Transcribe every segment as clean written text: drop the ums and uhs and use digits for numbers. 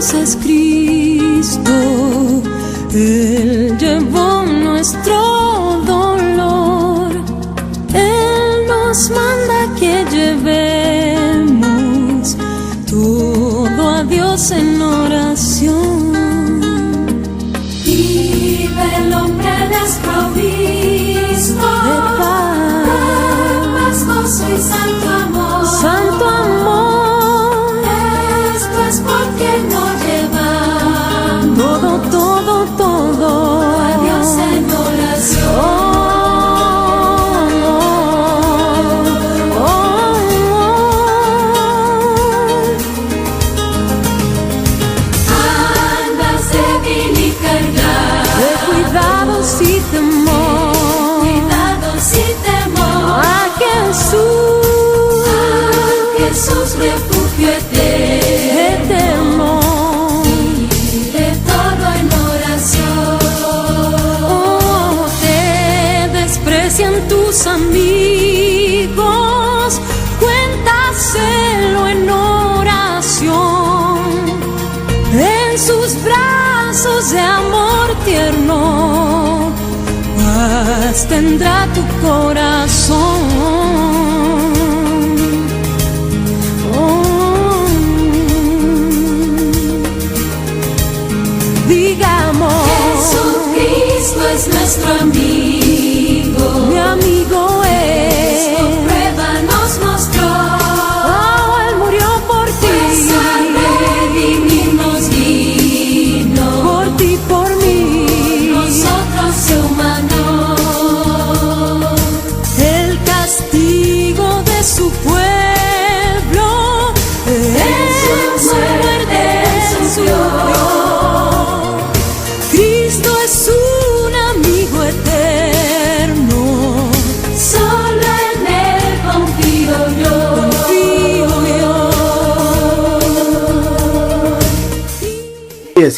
Dios es Cristo, Él llevó nuestro dolor, Él nos manda que llevemos todo a Dios en oración. Vive el hombre desprovisto de paz, gozo y santo amor. Santo amor, esto es porque no llevamos todo a Dios en oración. Jesús, refugio eterno, de todo en oración. Oh, te desprecian tus amigos, cuéntaselo en oración. En sus brazos de amor tierno, paz tendrá tu corazón. Jesucristo es nuestro amigo, mi amigo es. Su prueba nos mostró, oh, Él murió por ti, pues a redimirnos vino, por ti, por mí, nosotros se humanó. El castigo de su pueblo, en su muerte sufrió.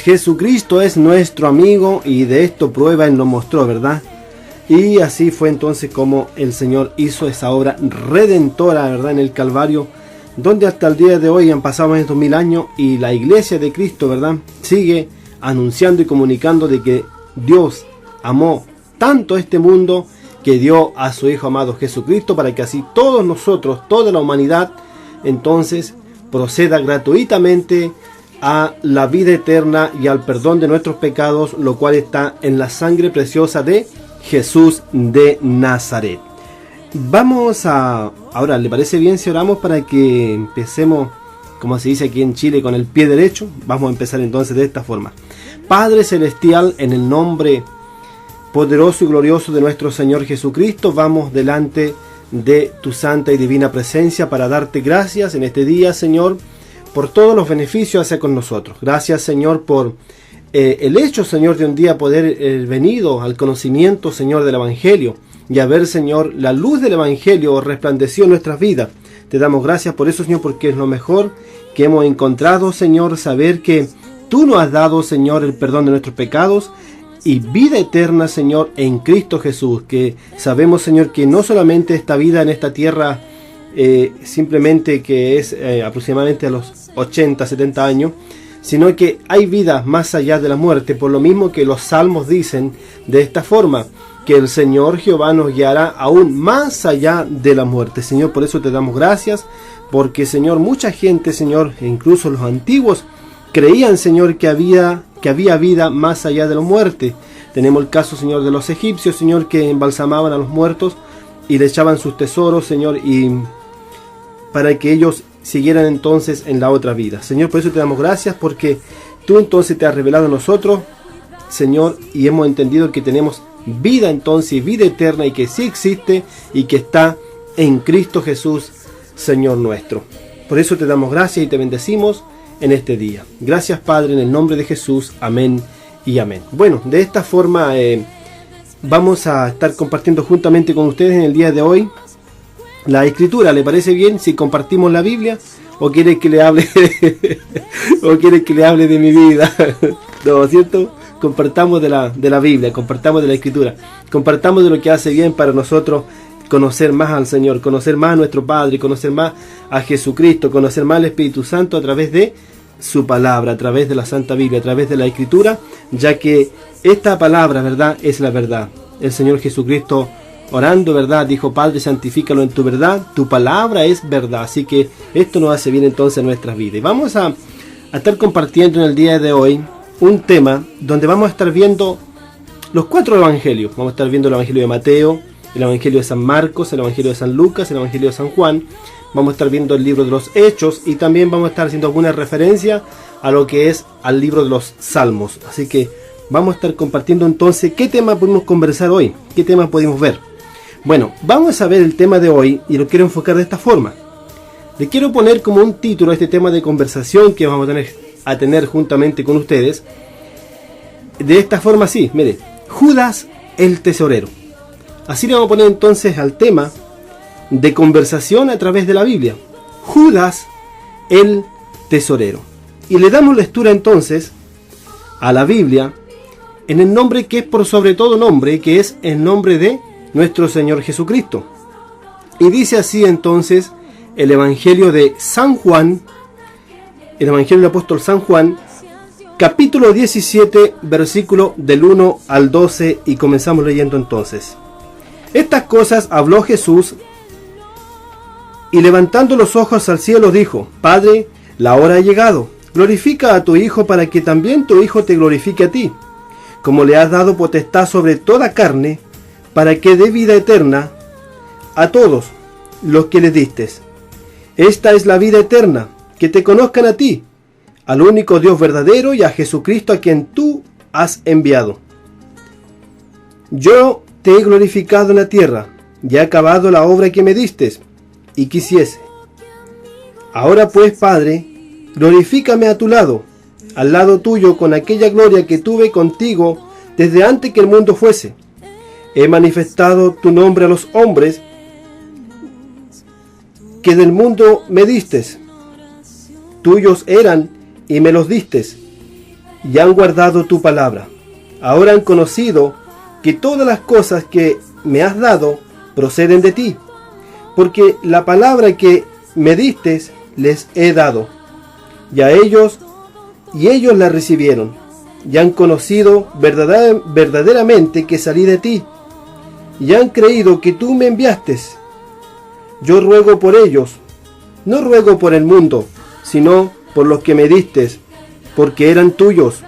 Jesucristo es nuestro amigo y de esto prueba Él nos mostró, ¿verdad? Y así fue entonces como el Señor hizo esa obra redentora, ¿verdad? En el Calvario, donde hasta el día de hoy han pasado más de 2000 años y la iglesia de Cristo, ¿verdad? Sigue anunciando y comunicando de que Dios amó tanto este mundo que dio a su Hijo amado Jesucristo para que así todos nosotros, toda la humanidad, entonces proceda gratuitamente a la vida eterna y al perdón de nuestros pecados, lo cual está en la sangre preciosa de Jesús de Nazaret. Vamos a... Ahora, ¿le parece bien si oramos para que empecemos, como se dice aquí en Chile, con el pie derecho? Vamos a empezar entonces de esta forma. Padre Celestial, en el nombre poderoso y glorioso de nuestro Señor Jesucristo, vamos delante de tu santa y divina presencia para darte gracias en este día, Señor, por todos los beneficios hacia con nosotros. Gracias, Señor, por el hecho, Señor, de un día poder venido al conocimiento, Señor, del Evangelio y a ver, Señor, la luz del Evangelio resplandeció en nuestras vidas. Te damos gracias por eso, Señor, porque es lo mejor que hemos encontrado, Señor, saber que tú nos has dado, Señor, el perdón de nuestros pecados y vida eterna, Señor, en Cristo Jesús, que sabemos, Señor, que no solamente esta vida en esta tierra simplemente que es aproximadamente a los 80, 70 años, sino que hay vida más allá de la muerte, por lo mismo que los salmos dicen de esta forma, que el Señor Jehová nos guiará aún más allá de la muerte. Señor, por eso te damos gracias, porque, Señor, mucha gente, Señor, incluso los antiguos, creían, Señor, que había vida más allá de la muerte. Tenemos el caso, Señor, de los egipcios, Señor, que embalsamaban a los muertos y le echaban sus tesoros, Señor, y para que ellos siguieran entonces en la otra vida. Señor, por eso te damos gracias, porque tú entonces te has revelado a nosotros, Señor, y hemos entendido que tenemos vida entonces, vida eterna, y que sí existe y que está en Cristo Jesús, Señor nuestro. Por eso te damos gracias y te bendecimos en este día. Gracias, Padre, en el nombre de Jesús. Amén y amén. Bueno, de esta forma vamos a estar compartiendo juntamente con ustedes en el día de hoy la Escritura. ¿Le parece bien si compartimos la Biblia? ¿O quiere que le hable o quiere que le hable de mi vida? ¿No es cierto? Compartamos de la Biblia, compartamos de la Escritura, compartamos de lo que hace bien para nosotros conocer más al Señor, conocer más a nuestro Padre, conocer más a Jesucristo, conocer más al Espíritu Santo a través de su palabra, a través de la Santa Biblia, a través de la Escritura, ya que esta palabra, ¿verdad?, es la verdad. El Señor Jesucristo, orando, ¿verdad?, dijo: Padre, santifícalo en tu verdad, tu palabra es verdad. Así que esto nos hace bien entonces en nuestras vidas. Y vamos a estar compartiendo en el día de hoy un tema donde vamos a estar viendo los 4 evangelios. Vamos a estar viendo el Evangelio de Mateo, el Evangelio de San Marcos, el Evangelio de San Lucas, el Evangelio de San Juan. Vamos a estar viendo el libro de los Hechos y también vamos a estar haciendo alguna referencia a lo que es al libro de los Salmos. Así que vamos a estar compartiendo entonces qué tema podemos conversar hoy, qué tema podemos ver. Bueno, vamos a ver el tema de hoy y lo quiero enfocar de esta forma. Le quiero poner como un título a este tema de conversación que vamos a tener juntamente con ustedes. De esta forma así, mire: Judas el tesorero. Así le vamos a poner entonces al tema de conversación a través de la Biblia. Judas el tesorero. Y le damos lectura entonces a la Biblia en el nombre que es por sobre todo nombre, que es el nombre de nuestro Señor Jesucristo. Y dice así entonces el Evangelio de San Juan, el Evangelio del apóstol San Juan, capítulo 17, versículo del 1 al 12, y comenzamos leyendo entonces. Estas cosas habló Jesús, y levantando los ojos al cielo dijo: Padre, la hora ha llegado, glorifica a tu Hijo para que también tu Hijo te glorifique a ti, como le has dado potestad sobre toda carne, para que dé vida eterna a todos los que le diste. Esta es la vida eterna, que te conozcan a ti, al único Dios verdadero, y a Jesucristo a quien tú has enviado. Yo te he glorificado en la tierra, y he acabado la obra que me diste, y quisiese. Ahora pues, Padre, glorifícame a tu lado, al lado tuyo, con aquella gloria que tuve contigo desde antes que el mundo fuese. He manifestado tu nombre a los hombres que del mundo me distes. Tuyos eran y me los distes, y han guardado tu palabra. Ahora han conocido que todas las cosas que me has dado proceden de ti, porque la palabra que me distes les he dado, y ellos la recibieron, y han conocido verdaderamente que salí de ti, y han creído que tú me enviaste. Yo ruego por ellos, no ruego por el mundo, sino por los que me distes, porque eran tuyos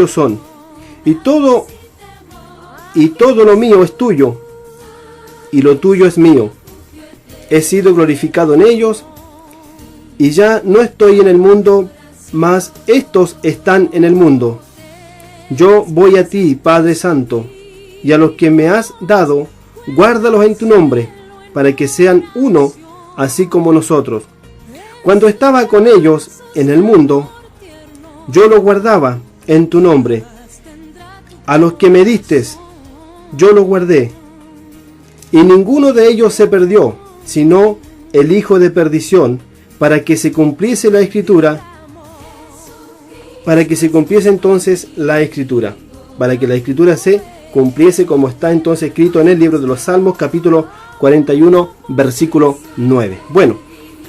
son, y todo lo mío es tuyo, y lo tuyo es mío. He sido glorificado en ellos, y ya no estoy en el mundo, mas estos están en el mundo. Yo voy a ti, Padre Santo, y a los que me has dado, guárdalos en tu nombre, para que sean uno, así como nosotros. Cuando estaba con ellos en el mundo, yo los guardaba en tu nombre. A los que me distes, yo los guardé. Y ninguno de ellos se perdió, sino el hijo de perdición, para que se cumpliese la Escritura, para que se cumpliese entonces la Escritura, para que la Escritura se cumpliese como está entonces escrito en el libro de los Salmos, capítulo 41, versículo 9. Bueno,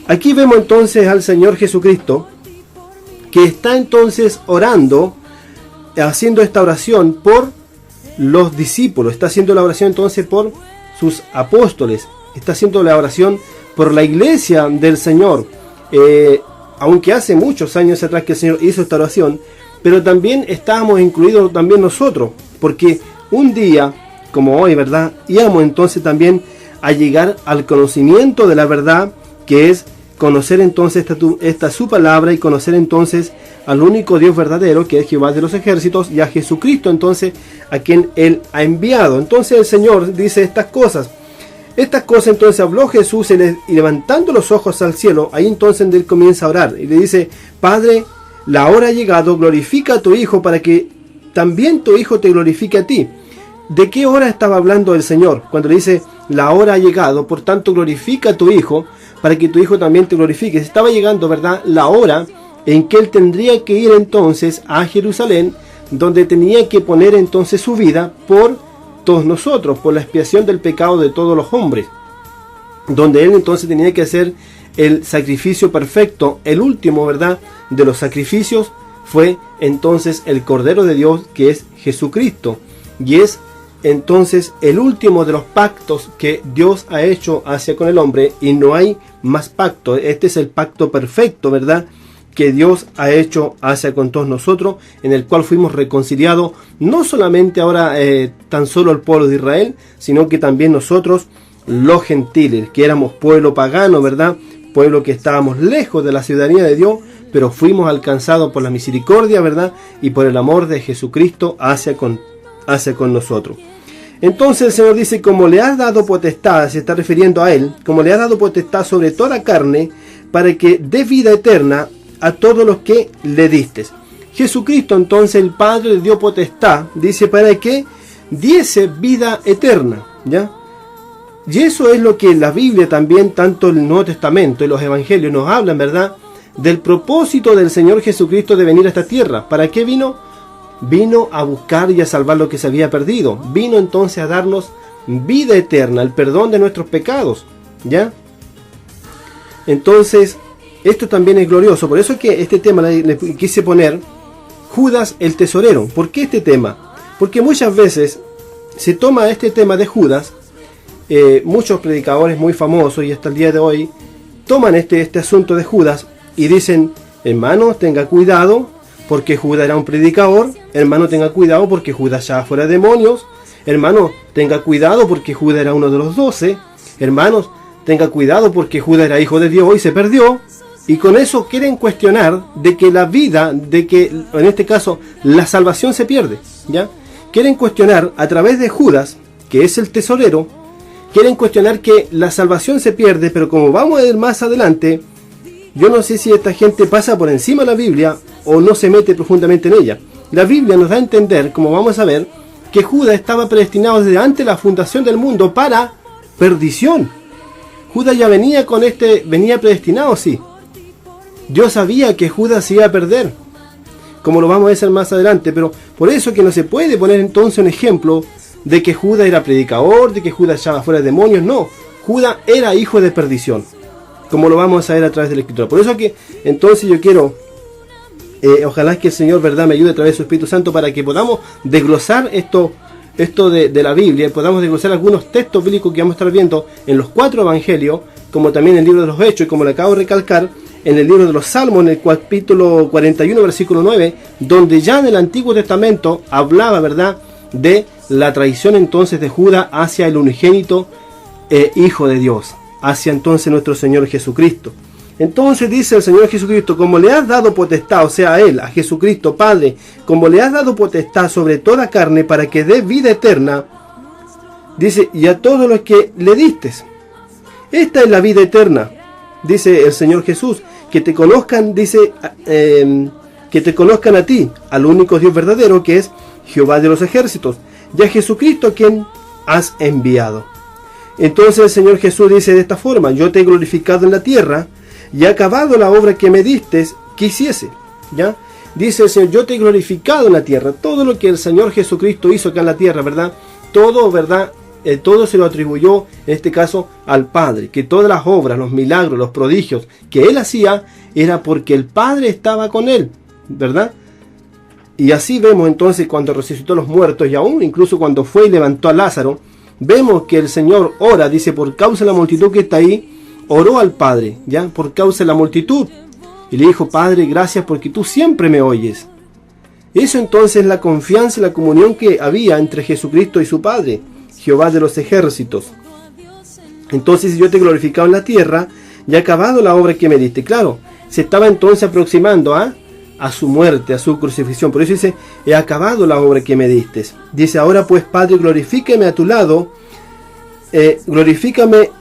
aquí vemos entonces al Señor Jesucristo, que está entonces orando, haciendo esta oración por los discípulos, está haciendo la oración entonces por sus apóstoles, está haciendo la oración por la iglesia del Señor, aunque hace muchos años atrás que el Señor hizo esta oración, pero también estábamos incluidos también nosotros, porque un día como hoy, ¿verdad?, íbamos entonces también a llegar al conocimiento de la verdad, que es conocer entonces esta su palabra, y conocer entonces al único Dios verdadero, que es Jehová de los ejércitos, y a Jesucristo entonces a quien Él ha enviado. Entonces el Señor dice estas cosas entonces habló Jesús, y levantando los ojos al cielo, ahí entonces Él comienza a orar, y le dice: Padre, la hora ha llegado, glorifica a tu Hijo, para que también tu Hijo te glorifique a ti. ¿De qué hora estaba hablando el Señor? Cuando le dice: la hora ha llegado, por tanto glorifica a tu Hijo, para que tu Hijo también te glorifique. Estaba llegando, ¿verdad?, la hora en que Él tendría que ir entonces a Jerusalén, donde tenía que poner entonces su vida por todos nosotros, por la expiación del pecado de todos los hombres, donde Él entonces tenía que hacer el sacrificio perfecto, el último, ¿verdad?, de los sacrificios, fue entonces el Cordero de Dios, que es Jesucristo, y es entonces el último de los pactos que Dios ha hecho hacia con el hombre, y no hay más pacto. Este es el pacto perfecto, ¿verdad?, que Dios ha hecho hacia con todos nosotros, en el cual fuimos reconciliados, no solamente ahora tan solo el pueblo de Israel, sino que también nosotros, los gentiles, que éramos pueblo pagano, ¿verdad?, pueblo que estábamos lejos de la ciudadanía de Dios, pero fuimos alcanzados por la misericordia, ¿verdad?, y por el amor de Jesucristo hacia con nosotros. Entonces el Señor dice, como le has dado potestad, se está refiriendo a Él, como le has dado potestad sobre toda carne, para que dé vida eterna a todos los que le diste. Jesucristo, entonces, el Padre le dio potestad, dice, para que diese vida eterna, ¿ya? Y eso es lo que la Biblia también, tanto el Nuevo Testamento y los Evangelios, nos hablan, ¿verdad?, del propósito del Señor Jesucristo de venir a esta tierra. ¿Para qué vino? Vino a buscar y a salvar lo que se había perdido. Vino entonces a darnos vida eterna, el perdón de nuestros pecados, ¿ya? Entonces, esto también es glorioso. Por eso es que este tema le quise poner Judas el tesorero. ¿Por qué este tema? Porque muchas veces se toma este tema de Judas, muchos predicadores muy famosos y hasta el día de hoy toman este asunto de Judas y dicen, hermano, tenga cuidado porque Judas era un predicador, hermano, tenga cuidado porque Judas echaba fuera demonios, hermano, tenga cuidado porque Judas era uno de los 12, hermanos, tenga cuidado porque Judas era hijo de Dios y se perdió. Y con eso quieren cuestionar de que la vida, de que en este caso la salvación se pierde, ¿ya? Quieren cuestionar a través de Judas, que es el tesorero, quieren cuestionar que la salvación se pierde, pero como vamos a ir más adelante, yo no sé si esta gente pasa por encima de la Biblia o no se mete profundamente en ella. La Biblia nos da a entender, como vamos a ver, que Judas estaba predestinado desde antes de la fundación del mundo para perdición. Judas ya venía predestinado, sí. Dios sabía que Judas se iba a perder, como lo vamos a ver más adelante, pero por eso que no se puede poner entonces un ejemplo de que Judas era predicador, de que Judas echaba fuera demonios. No, Judas era hijo de perdición, como lo vamos a ver a través de la Escritura. Por eso que entonces yo quiero, ojalá que el Señor, ¿verdad?, me ayude a través de su Espíritu Santo para que podamos desglosar esto de la Biblia, podamos desglosar algunos textos bíblicos que vamos a estar viendo en los 4 evangelios, como también en el libro de los Hechos, y como le acabo de recalcar, en el libro de los Salmos, en el capítulo 41, versículo 9, donde ya en el Antiguo Testamento hablaba, ¿verdad?, de la traición entonces de Judas hacia el unigénito Hijo de Dios, hacia entonces nuestro Señor Jesucristo. Entonces dice el Señor Jesucristo, como le has dado potestad, o sea, a Él, a Jesucristo, Padre, como le has dado potestad sobre toda carne para que dé vida eterna, dice, y a todos los que le distes. Esta es la vida eterna, dice el Señor Jesús, que te conozcan, dice, que te conozcan a ti, al único Dios verdadero, que es Jehová de los ejércitos, y a Jesucristo a quien has enviado. Entonces el Señor Jesús dice de esta forma, yo te he glorificado en la tierra, y he acabado la obra que me distes que hiciese, ¿ya? Dice el Señor, yo te he glorificado en la tierra. Todo lo que el Señor Jesucristo hizo acá en la tierra, ¿verdad? Todo, ¿verdad? Todo se lo atribuyó, en este caso, al Padre. Que todas las obras, los milagros, los prodigios que Él hacía, era porque el Padre estaba con Él, ¿verdad? Y así vemos entonces cuando resucitó a los muertos, y aún incluso cuando fue y levantó a Lázaro, vemos que el Señor ora, dice, por causa de la multitud que está ahí, oró al Padre, ¿ya? Por causa de la multitud. Y le dijo, Padre, gracias porque tú siempre me oyes. Eso entonces es la confianza y la comunión que había entre Jesucristo y su Padre, Jehová de los ejércitos. Entonces yo te he glorificado en la tierra y he acabado la obra que me diste. Claro, se estaba entonces aproximando a su muerte, a su crucifixión. Por eso dice, he acabado la obra que me diste. Dice, ahora pues, Padre, glorifícame a tu lado, glorifícame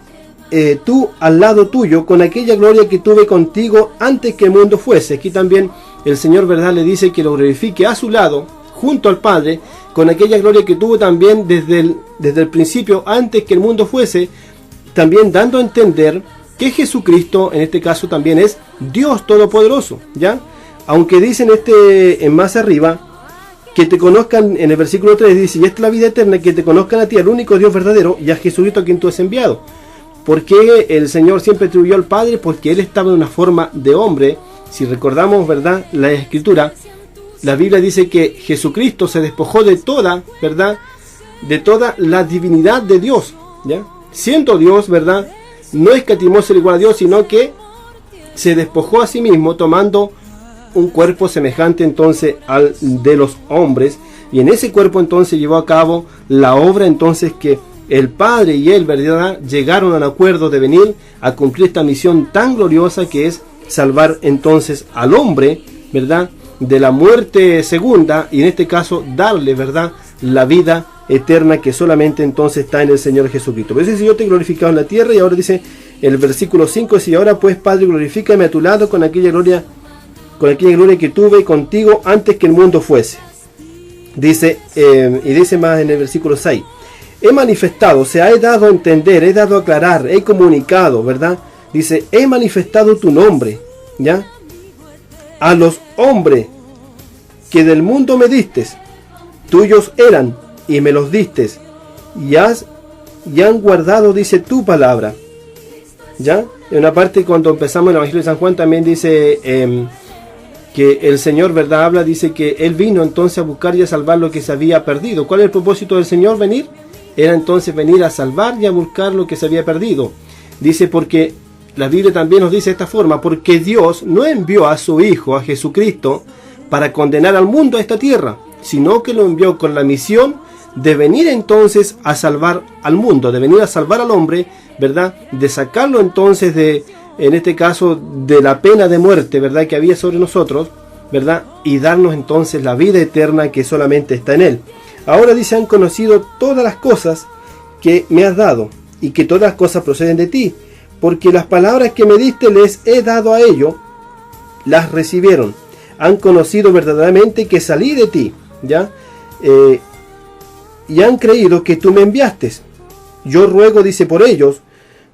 tú al lado tuyo con aquella gloria que tuve contigo antes que el mundo fuese. Aquí también el Señor, ¿verdad?, le dice que lo glorifique a su lado, junto al Padre, con aquella gloria que tuvo también desde el principio, antes que el mundo fuese, también dando a entender que Jesucristo, en este caso, también es Dios Todopoderoso, ¿ya? Aunque dicen en más arriba, que te conozcan, en el versículo 3 dice, y esta es la vida eterna, que te conozcan a ti, al único Dios verdadero, y a Jesucristo a quien tú has enviado. ¿Por qué el Señor siempre atribuyó al Padre? Porque Él estaba en una forma de hombre. Si recordamos, ¿verdad?, la Escritura, la Biblia dice que Jesucristo se despojó de toda, ¿verdad?, de toda la divinidad de Dios, ¿ya? Siendo Dios, ¿verdad?, no escatimó ser igual a Dios, sino que se despojó a sí mismo, tomando un cuerpo semejante entonces al de los hombres, y en ese cuerpo entonces llevó a cabo la obra entonces que el Padre y Él, ¿verdad?, llegaron al acuerdo de venir a cumplir esta misión tan gloriosa que es salvar entonces al hombre, ¿verdad?, de la muerte segunda, y en este caso darle, ¿verdad?, la vida eterna que solamente entonces está en el Señor Jesucristo. Por eso dice: yo te he glorificado en la tierra. Y ahora dice el versículo 5, dice: y ahora pues, Padre, glorifícame a tu lado con aquella gloria que tuve contigo antes que el mundo fuese. Dice, y dice más en el versículo 6: he manifestado, o sea, he dado a entender, he dado a aclarar, he comunicado, ¿verdad? Dice: he manifestado tu nombre, ¿ya?, a los hombres que del mundo me distes, tuyos eran y me los distes, y han guardado, dice, tu palabra. ¿Ya? En una parte, cuando empezamos el Evangelio de San Juan, también dice que el Señor, ¿verdad?, habla, dice que Él vino entonces a buscar y a salvar lo que se había perdido. ¿Cuál es el propósito del Señor venir? Era entonces venir a salvar y a buscar lo que se había perdido. Dice, porque la Biblia también nos dice de esta forma: porque Dios no envió a su Hijo, a Jesucristo, para condenar al mundo a esta tierra, sino que lo envió con la misión de venir entonces a salvar al mundo, de venir a salvar al hombre, ¿verdad?, de sacarlo entonces de, en este caso, de la pena de muerte, ¿verdad?, que había sobre nosotros, ¿verdad?, y darnos entonces la vida eterna que solamente está en Él. Ahora dice: han conocido todas las cosas que me has dado, y que todas las cosas proceden de ti, porque las palabras que me diste les he dado a ellos, las recibieron. Han conocido verdaderamente que salí de ti, ¿ya? Y han creído que tú me enviaste. Yo ruego, dice, por ellos,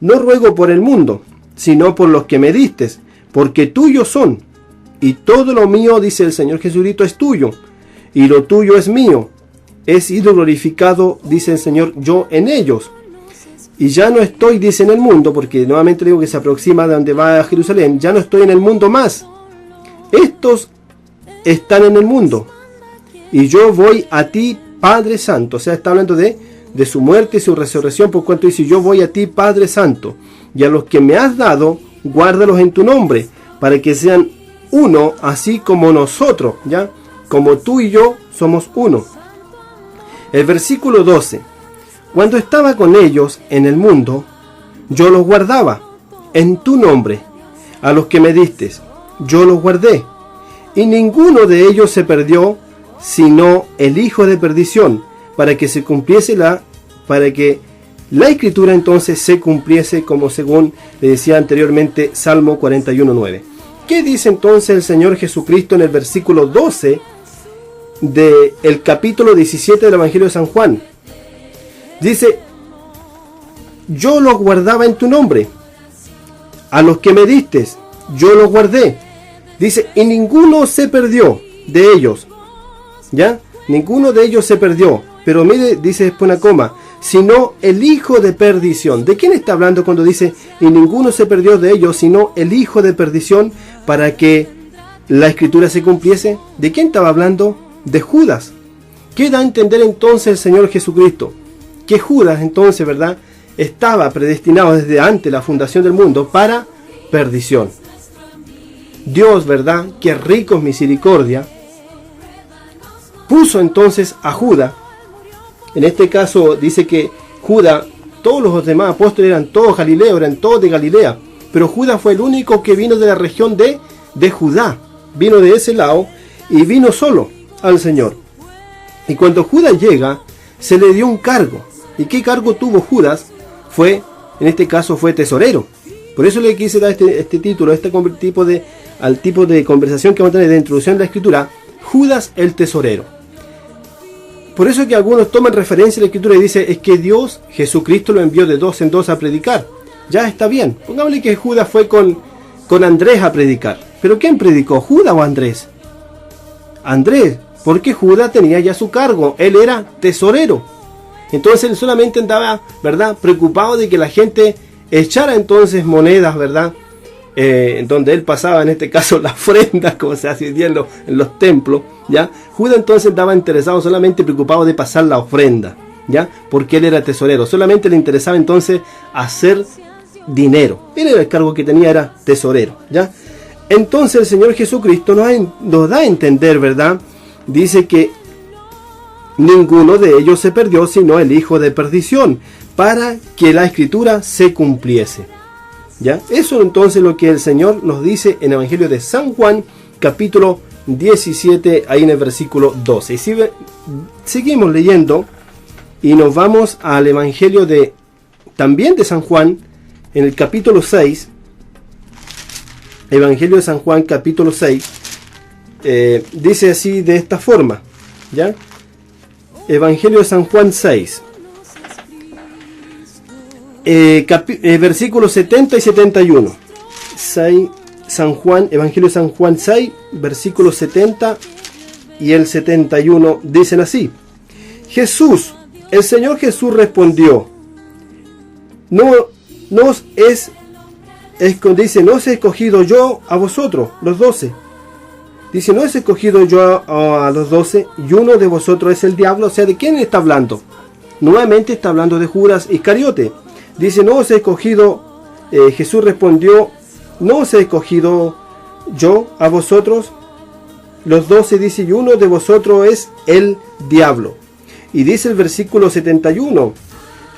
no ruego por el mundo, sino por los que me diste, porque tuyos son, y todo lo mío, dice el Señor Jesucristo, es tuyo, y lo tuyo es mío. He sido glorificado, dice el Señor, yo en ellos. Y ya no estoy, dice, en el mundo, porque nuevamente digo que se aproxima de donde va a Jerusalén, ya no estoy en el mundo más. Estos están en el mundo, y yo voy a ti, Padre Santo. O sea, está hablando de su muerte y su resurrección, por cuanto dice: yo voy a ti, Padre Santo, y a los que me has dado, guárdalos en tu nombre, para que sean uno, así como nosotros, ¿ya?, como tú y yo somos uno. El versículo 12: cuando estaba con ellos en el mundo, yo los guardaba en tu nombre, a los que me diste, yo los guardé, y ninguno de ellos se perdió, sino el hijo de perdición, para que se cumpliese para que la escritura entonces se cumpliese, como según le decía anteriormente Salmo 41:9. ¿Qué dice entonces el Señor Jesucristo en el versículo 12 del capítulo 17 del Evangelio de San Juan? Dice: yo los guardaba en tu nombre, a los que me diste, yo los guardé. Dice: y ninguno se perdió de ellos, ¿ya? Ninguno de ellos se perdió. Pero mire, dice después una coma: sino el hijo de perdición. ¿De quién está hablando cuando dice: y ninguno se perdió de ellos, sino el hijo de perdición, para que la escritura se cumpliese? ¿De quién estaba hablando? De Judas. ¿Qué da a entender entonces el Señor Jesucristo? Que Judas entonces, ¿verdad?, estaba predestinado desde antes la fundación del mundo para perdición. Dios, ¿verdad?, que rico en misericordia, puso entonces a Judas. En este caso dice que Judas, todos los demás apóstoles eran todos galileos, eran todos de Galilea, pero Judas fue el único que vino de la región de Judá, vino de ese lado y vino solo al Señor. Y cuando Judas llega, se le dio un cargo. ¿Y qué cargo tuvo Judas? En este caso fue tesorero. Por eso le quise dar este título, al tipo de conversación que vamos a tener de introducción de la escritura: Judas el tesorero. Por eso que algunos toman referencia a la escritura y dicen: es que Dios, Jesucristo, lo envió de dos en dos a predicar. Ya está bien, pongámosle que Judas fue con Andrés a predicar. ¿Pero quién predicó, Judas o Andrés? Andrés, porque Judas tenía ya su cargo, él era tesorero. Entonces él solamente andaba, ¿verdad?, preocupado de que la gente echara entonces monedas, ¿verdad? Donde él pasaba, en este caso, la ofrenda, como se hacía en los templos, ¿ya? Judas entonces estaba interesado, solamente preocupado de pasar la ofrenda, ¿ya? Porque él era tesorero, solamente le interesaba entonces hacer dinero. Él era el cargo que tenía, era tesorero, ¿ya? Entonces el Señor Jesucristo nos da a entender, ¿verdad? Dice que ninguno de ellos se perdió, sino el hijo de perdición, para que la escritura se cumpliese. ¿Ya? Eso entonces lo que el Señor nos dice en el Evangelio de San Juan, capítulo 17, ahí en el versículo 12. Y si seguimos leyendo y nos vamos al Evangelio también de San Juan, en el capítulo 6, Evangelio de San Juan, capítulo 6, dice así de esta forma, ¿ya? Evangelio de San Juan 6. Versículos 70 y 71. 6, San Juan, Evangelio de San Juan 6, versículos 70 y el 71 dicen así: el Señor Jesús respondió: no os he escogido yo a vosotros, los 12. Dice, no he escogido yo a los 12 y uno de vosotros es el diablo. O sea, ¿de quién está hablando? Nuevamente está hablando de Judas Iscariote. Dice, no os he escogido, Jesús respondió, no os he escogido yo a vosotros, los 12, dice, y uno de vosotros es el diablo. Y dice el versículo 71,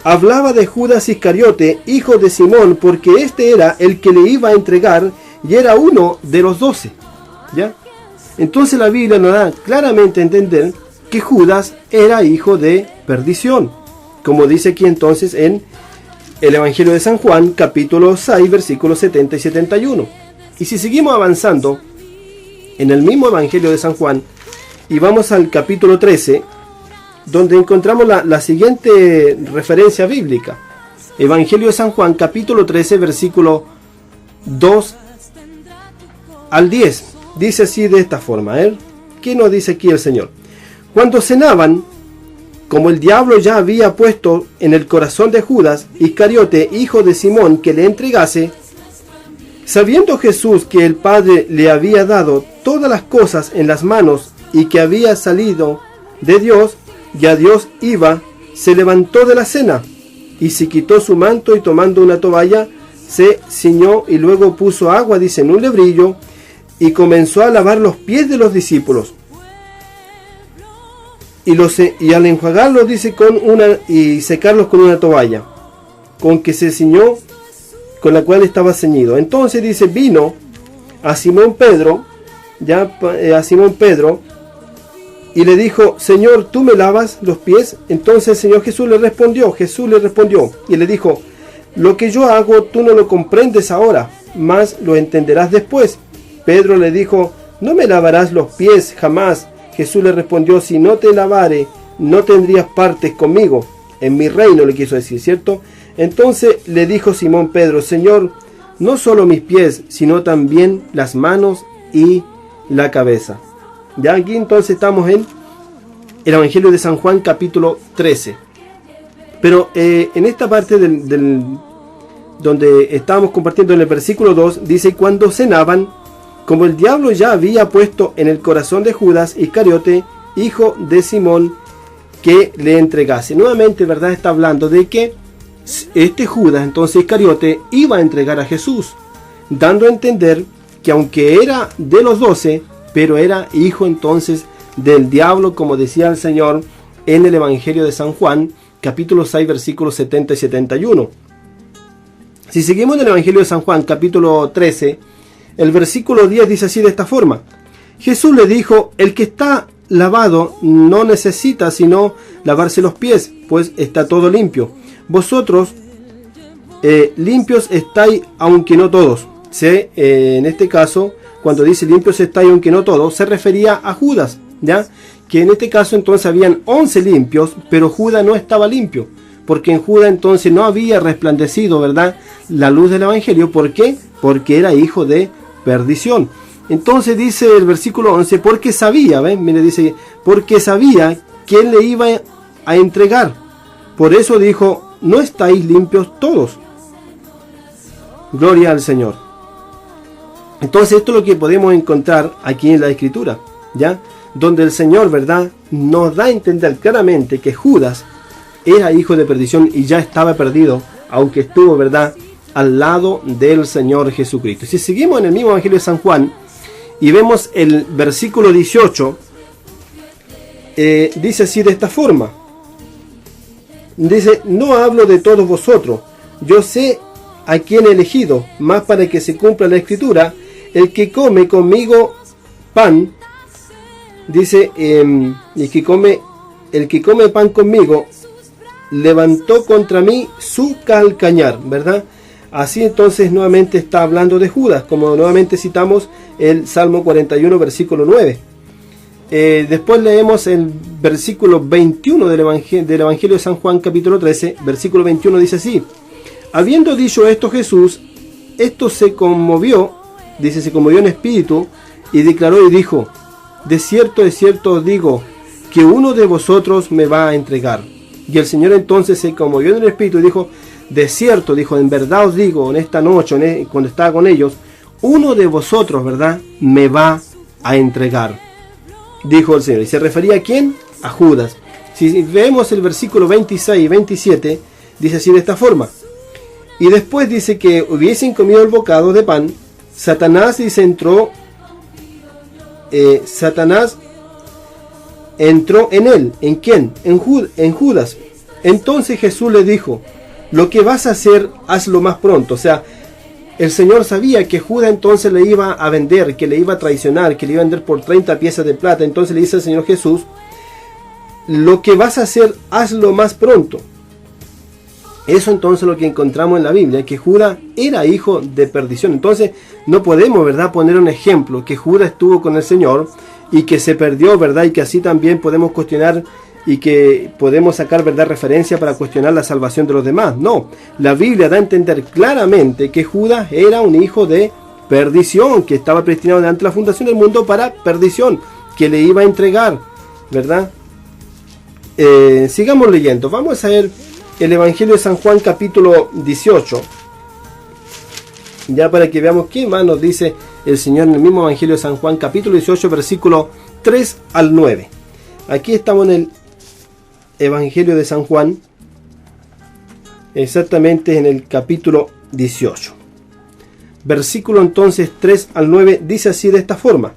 hablaba de Judas Iscariote, hijo de Simón, porque este era el que le iba a entregar y era uno de los 12. ¿Ya? Entonces la Biblia nos da claramente a entender que Judas era hijo de perdición, como dice aquí entonces en el Evangelio de San Juan, capítulo 6, versículos 70 y 71. Y si seguimos avanzando en el mismo Evangelio de San Juan y vamos al capítulo 13, donde encontramos la siguiente referencia bíblica. Evangelio de San Juan, capítulo 13, versículo 2 al 10. Dice así de esta forma, ¿qué nos dice aquí el Señor? Cuando cenaban, como el diablo ya había puesto en el corazón de Judas Iscariote, hijo de Simón, que le entregase, sabiendo Jesús que el Padre le había dado todas las cosas en las manos y que había salido de Dios y a Dios iba, se levantó de la cena y se quitó su manto y tomando una toalla se ciñó y luego puso agua, dice, en un lebrillo y comenzó a lavar los pies de los discípulos. Y al enjuagarlos, dice, y secarlos con una toalla, con que se ciñó, con la cual estaba ceñido. Entonces, dice, vino a Simón Pedro, y le dijo, Señor, ¿tú me lavas los pies? Entonces el Señor Jesús le respondió, y le dijo, lo que yo hago tú no lo comprendes ahora, mas lo entenderás después. Pedro le dijo, no me lavarás los pies jamás. Jesús le respondió, si no te lavare, no tendrías partes conmigo. En mi reino, le quiso decir, ¿cierto? Entonces le dijo Simón Pedro, Señor, no solo mis pies, sino también las manos y la cabeza. Ya aquí entonces estamos en el Evangelio de San Juan, capítulo 13. Pero en esta parte donde estábamos compartiendo en el versículo 2, dice, cuando cenaban, como el diablo ya había puesto en el corazón de Judas Iscariote, hijo de Simón, que le entregase. Nuevamente, ¿verdad? Está hablando de que este Judas, entonces Iscariote, iba a entregar a Jesús, dando a entender que aunque era de los 12, pero era hijo entonces del diablo, como decía el Señor en el Evangelio de San Juan, capítulo 6, versículos 70 y 71. Si seguimos en el Evangelio de San Juan, capítulo 13, el versículo 10 dice así de esta forma. Jesús le dijo, el que está lavado no necesita sino lavarse los pies, pues está todo limpio. Vosotros limpios estáis, aunque no todos. En este caso, cuando dice limpios estáis, aunque no todos, se refería a Judas, ¿ya? Que en este caso entonces habían 11 limpios, pero Judas no estaba limpio, porque en Judas entonces no había resplandecido, ¿verdad?, la luz del Evangelio. ¿Por qué? Porque era hijo de perdición. Entonces dice el versículo 11, porque sabía, dice, porque sabía quién le iba a entregar. Por eso dijo, no estáis limpios todos. Gloria al Señor. Entonces esto es lo que podemos encontrar aquí en la Escritura, ¿ya? Donde el Señor, ¿verdad?, nos da a entender claramente que Judas era hijo de perdición y ya estaba perdido, aunque estuvo, ¿verdad?, al lado del Señor Jesucristo. Si seguimos en el mismo Evangelio de San Juan y vemos el versículo 18, dice así de esta forma. Dice: no hablo de todos vosotros, yo sé a quién he elegido, más para que se cumpla la Escritura, el que come conmigo pan, dice, el que come pan conmigo, levantó contra mí su calcañar, ¿verdad? Así entonces nuevamente está hablando de Judas, como nuevamente citamos el Salmo 41, versículo 9. Después leemos el versículo 21 del Evangelio de San Juan, capítulo 13, versículo 21, dice así: habiendo dicho esto Jesús, se conmovió en espíritu, y declaró y dijo: de cierto os digo, que uno de vosotros me va a entregar. Y el Señor entonces se conmovió en el espíritu y dijo: de cierto, dijo, en verdad os digo, en esta noche, cuando estaba con ellos, uno de vosotros, ¿verdad?, me va a entregar, dijo el Señor. ¿Y se refería a quién? A Judas. Si vemos el versículo 26 y 27, dice así de esta forma: y después dice que hubiesen comido el bocado de pan, Satanás entró en él. ¿En quién? En Judas. Entonces Jesús le dijo: lo que vas a hacer, hazlo más pronto. O sea, el Señor sabía que Judas entonces le iba a vender, que le iba a traicionar, que le iba a vender por 30 piezas de plata. Entonces le dice al Señor Jesús: lo que vas a hacer, hazlo más pronto. Eso entonces es lo que encontramos en la Biblia, que Judas era hijo de perdición. Entonces no podemos, ¿verdad?, poner un ejemplo que Judas estuvo con el Señor y que se perdió, ¿verdad?, y que así también podemos cuestionar y que podemos sacar, ¿verdad?, referencia para cuestionar la salvación de los demás. No, la Biblia da a entender claramente que Judas era un hijo de perdición, que estaba predestinado delante de la fundación del mundo para perdición, que le iba a entregar, ¿verdad? Sigamos leyendo. Vamos a ver el Evangelio de San Juan, capítulo 18, ya para que veamos qué más nos dice el Señor en el mismo Evangelio de San Juan, capítulo 18, versículo 3 al 9. Aquí estamos en el Evangelio de San Juan, exactamente en el capítulo 18. Versículo entonces 3 al 9 dice así de esta forma: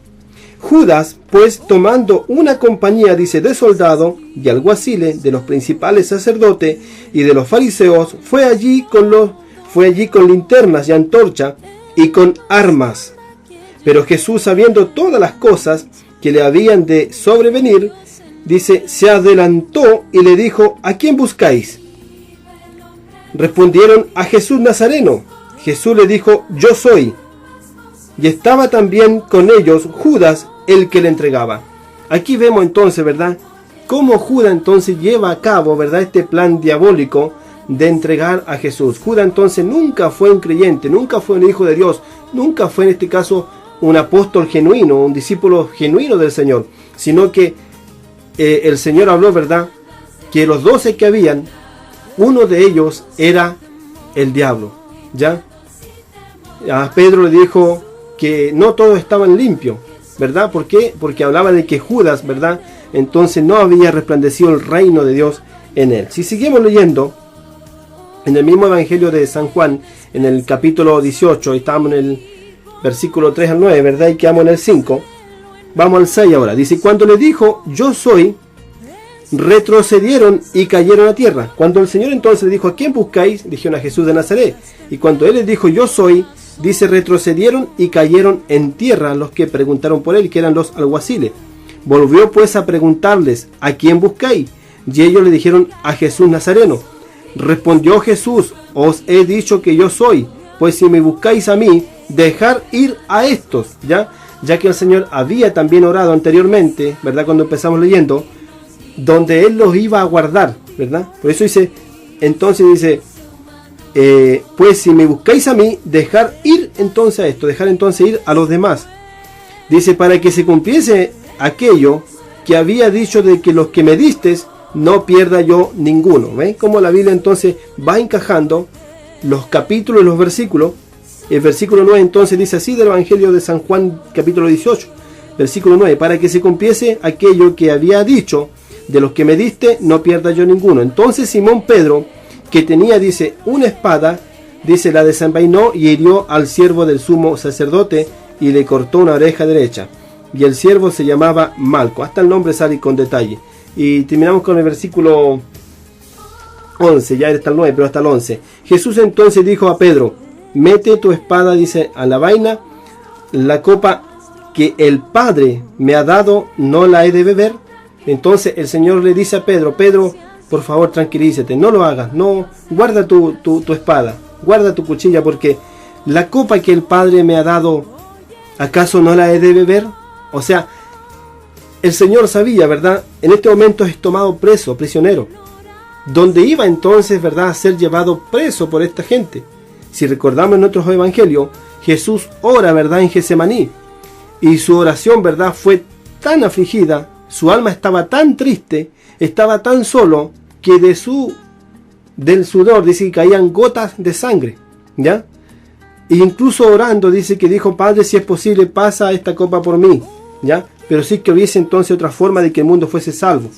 Judas, pues, tomando una compañía, dice, de soldados y alguaciles, de los principales sacerdotes y de los fariseos, fue allí con linternas y antorcha y con armas. Pero Jesús, sabiendo todas las cosas que le habían de sobrevenir, dice, se adelantó y le dijo: ¿a quién buscáis? Respondieron: a Jesús Nazareno. Jesús le dijo: yo soy. Y estaba también con ellos Judas, el que le entregaba. Aquí vemos entonces, ¿verdad?, cómo Judas entonces lleva a cabo, ¿verdad?, este plan diabólico de entregar a Jesús. Judas entonces nunca fue un creyente, nunca fue un hijo de Dios, nunca fue en este caso un apóstol genuino, un discípulo genuino del Señor, sino que el Señor habló, ¿verdad?, que los 12 que habían, uno de ellos era el diablo, ¿ya? A Pedro le dijo que no todos estaban limpios, ¿verdad? ¿Por qué? Porque hablaba de que Judas, ¿verdad?, entonces no había resplandecido el reino de Dios en él. Si seguimos leyendo en el mismo Evangelio de San Juan, en el capítulo 18, estamos en el versículo 3 al 9, ¿verdad?, y quedamos en el 5. Vamos al 6 ahora. Dice: cuando le dijo: yo soy, retrocedieron y cayeron a tierra. Cuando el Señor entonces le dijo: ¿a quién buscáis?, dijeron: a Jesús de Nazaret. Y cuando él les dijo: yo soy, dice, retrocedieron y cayeron en tierra los que preguntaron por él, que eran los alguaciles. Volvió pues a preguntarles: ¿a quién buscáis? Y ellos le dijeron: a Jesús Nazareno. Respondió Jesús: os he dicho que yo soy, pues si me buscáis a mí, dejar ir a estos, ya que el Señor había también orado anteriormente, ¿verdad?, cuando empezamos leyendo, donde Él los iba a guardar, ¿verdad? Por eso dice, entonces dice, pues si me buscáis a mí, dejar ir entonces a esto, dejar entonces ir a los demás. Dice, para que se cumpliese aquello que había dicho de que los que me distes, no pierda yo ninguno. ¿Ven cómo la Biblia entonces va encajando los capítulos y los versículos El versículo 9 entonces dice así del Evangelio de San Juan, capítulo 18, versículo 9, para que se cumpliese aquello que había dicho, de los que me diste, no pierda yo ninguno. Entonces Simón Pedro, que tenía, dice, una espada, dice, la desenvainó y hirió al siervo del sumo sacerdote y le cortó una oreja derecha. Y el siervo se llamaba Malco. Hasta el nombre sale con detalle. Y terminamos con el versículo 11, ya está el 9, pero hasta el 11. Jesús entonces dijo a Pedro, mete tu espada, dice, a la vaina, la copa que el Padre me ha dado, ¿no la he de beber? Entonces el Señor le dice a Pedro, Pedro, por favor tranquilízate, no lo hagas, no, guarda tu espada, guarda tu cuchilla, porque la copa que el Padre me ha dado, ¿acaso no la he de beber? O sea, el Señor sabía, ¿verdad? En este momento es tomado preso, prisionero, donde iba entonces, ¿verdad?, a ser llevado preso por esta gente. Si recordamos en otros evangelios, Jesús ora, ¿verdad?, en Getsemaní, y su oración, ¿verdad?, fue tan afligida, su alma estaba tan triste, estaba tan solo, que del sudor, dice que caían gotas de sangre, ¿ya? E incluso orando, dice que dijo, Padre, si es posible, pasa esta copa por mí, ¿ya? Pero sí que hubiese entonces otra forma de que el mundo fuese salvo.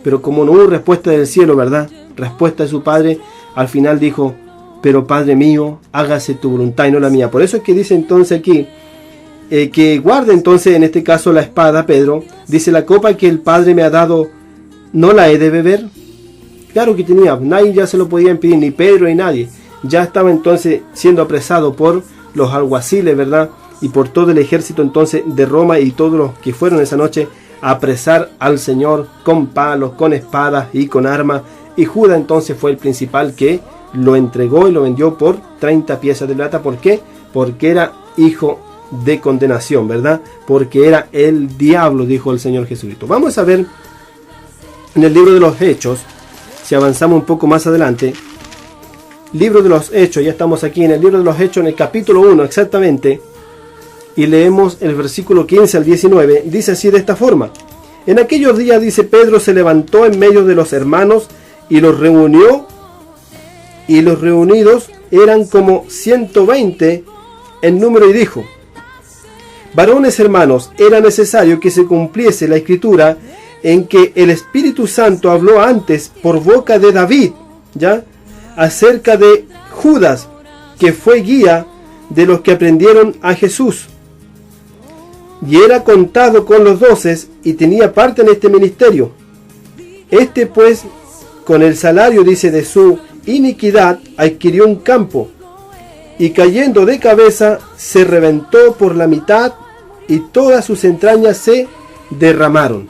Pero como no hubo respuesta del cielo, ¿verdad?, respuesta de su Padre, al final dijo, pero Padre mío, hágase tu voluntad y no la mía. Por eso es que dice entonces aquí, que guarde entonces en este caso la espada, Pedro, dice, la copa que el Padre me ha dado, ¿no la he de beber? Claro que tenía, nadie ya se lo podía impedir, ni Pedro ni nadie. Ya estaba entonces siendo apresado por los alguaciles, ¿verdad?, y por todo el ejército entonces de Roma y todos los que fueron esa noche a apresar al Señor con palos, con espadas y con armas. Y Judas entonces fue el principal que lo entregó y lo vendió por 30 piezas de plata. ¿Por qué? Porque era hijo de condenación, ¿verdad? Porque era el diablo, dijo el Señor Jesucristo. Vamos a ver en el libro de los Hechos, si avanzamos un poco más adelante, libro de los Hechos, ya estamos aquí en el libro de los Hechos, en el capítulo 1 exactamente, y leemos el versículo 15 al 19, dice así de esta forma. En aquellos días, dice, Pedro se levantó en medio de los hermanos y los reunió, y los reunidos eran como 120 en número, y dijo, varones hermanos, era necesario que se cumpliese la escritura en que el Espíritu Santo habló antes por boca de David, ¿ya?, acerca de Judas, que fue guía de los que aprendieron a Jesús, y era contado con los 12 y tenía parte en este ministerio. Este pues, con el salario, dice, de su iniquidad, adquirió un campo, y cayendo de cabeza, se reventó por la mitad, y todas sus entrañas se derramaron.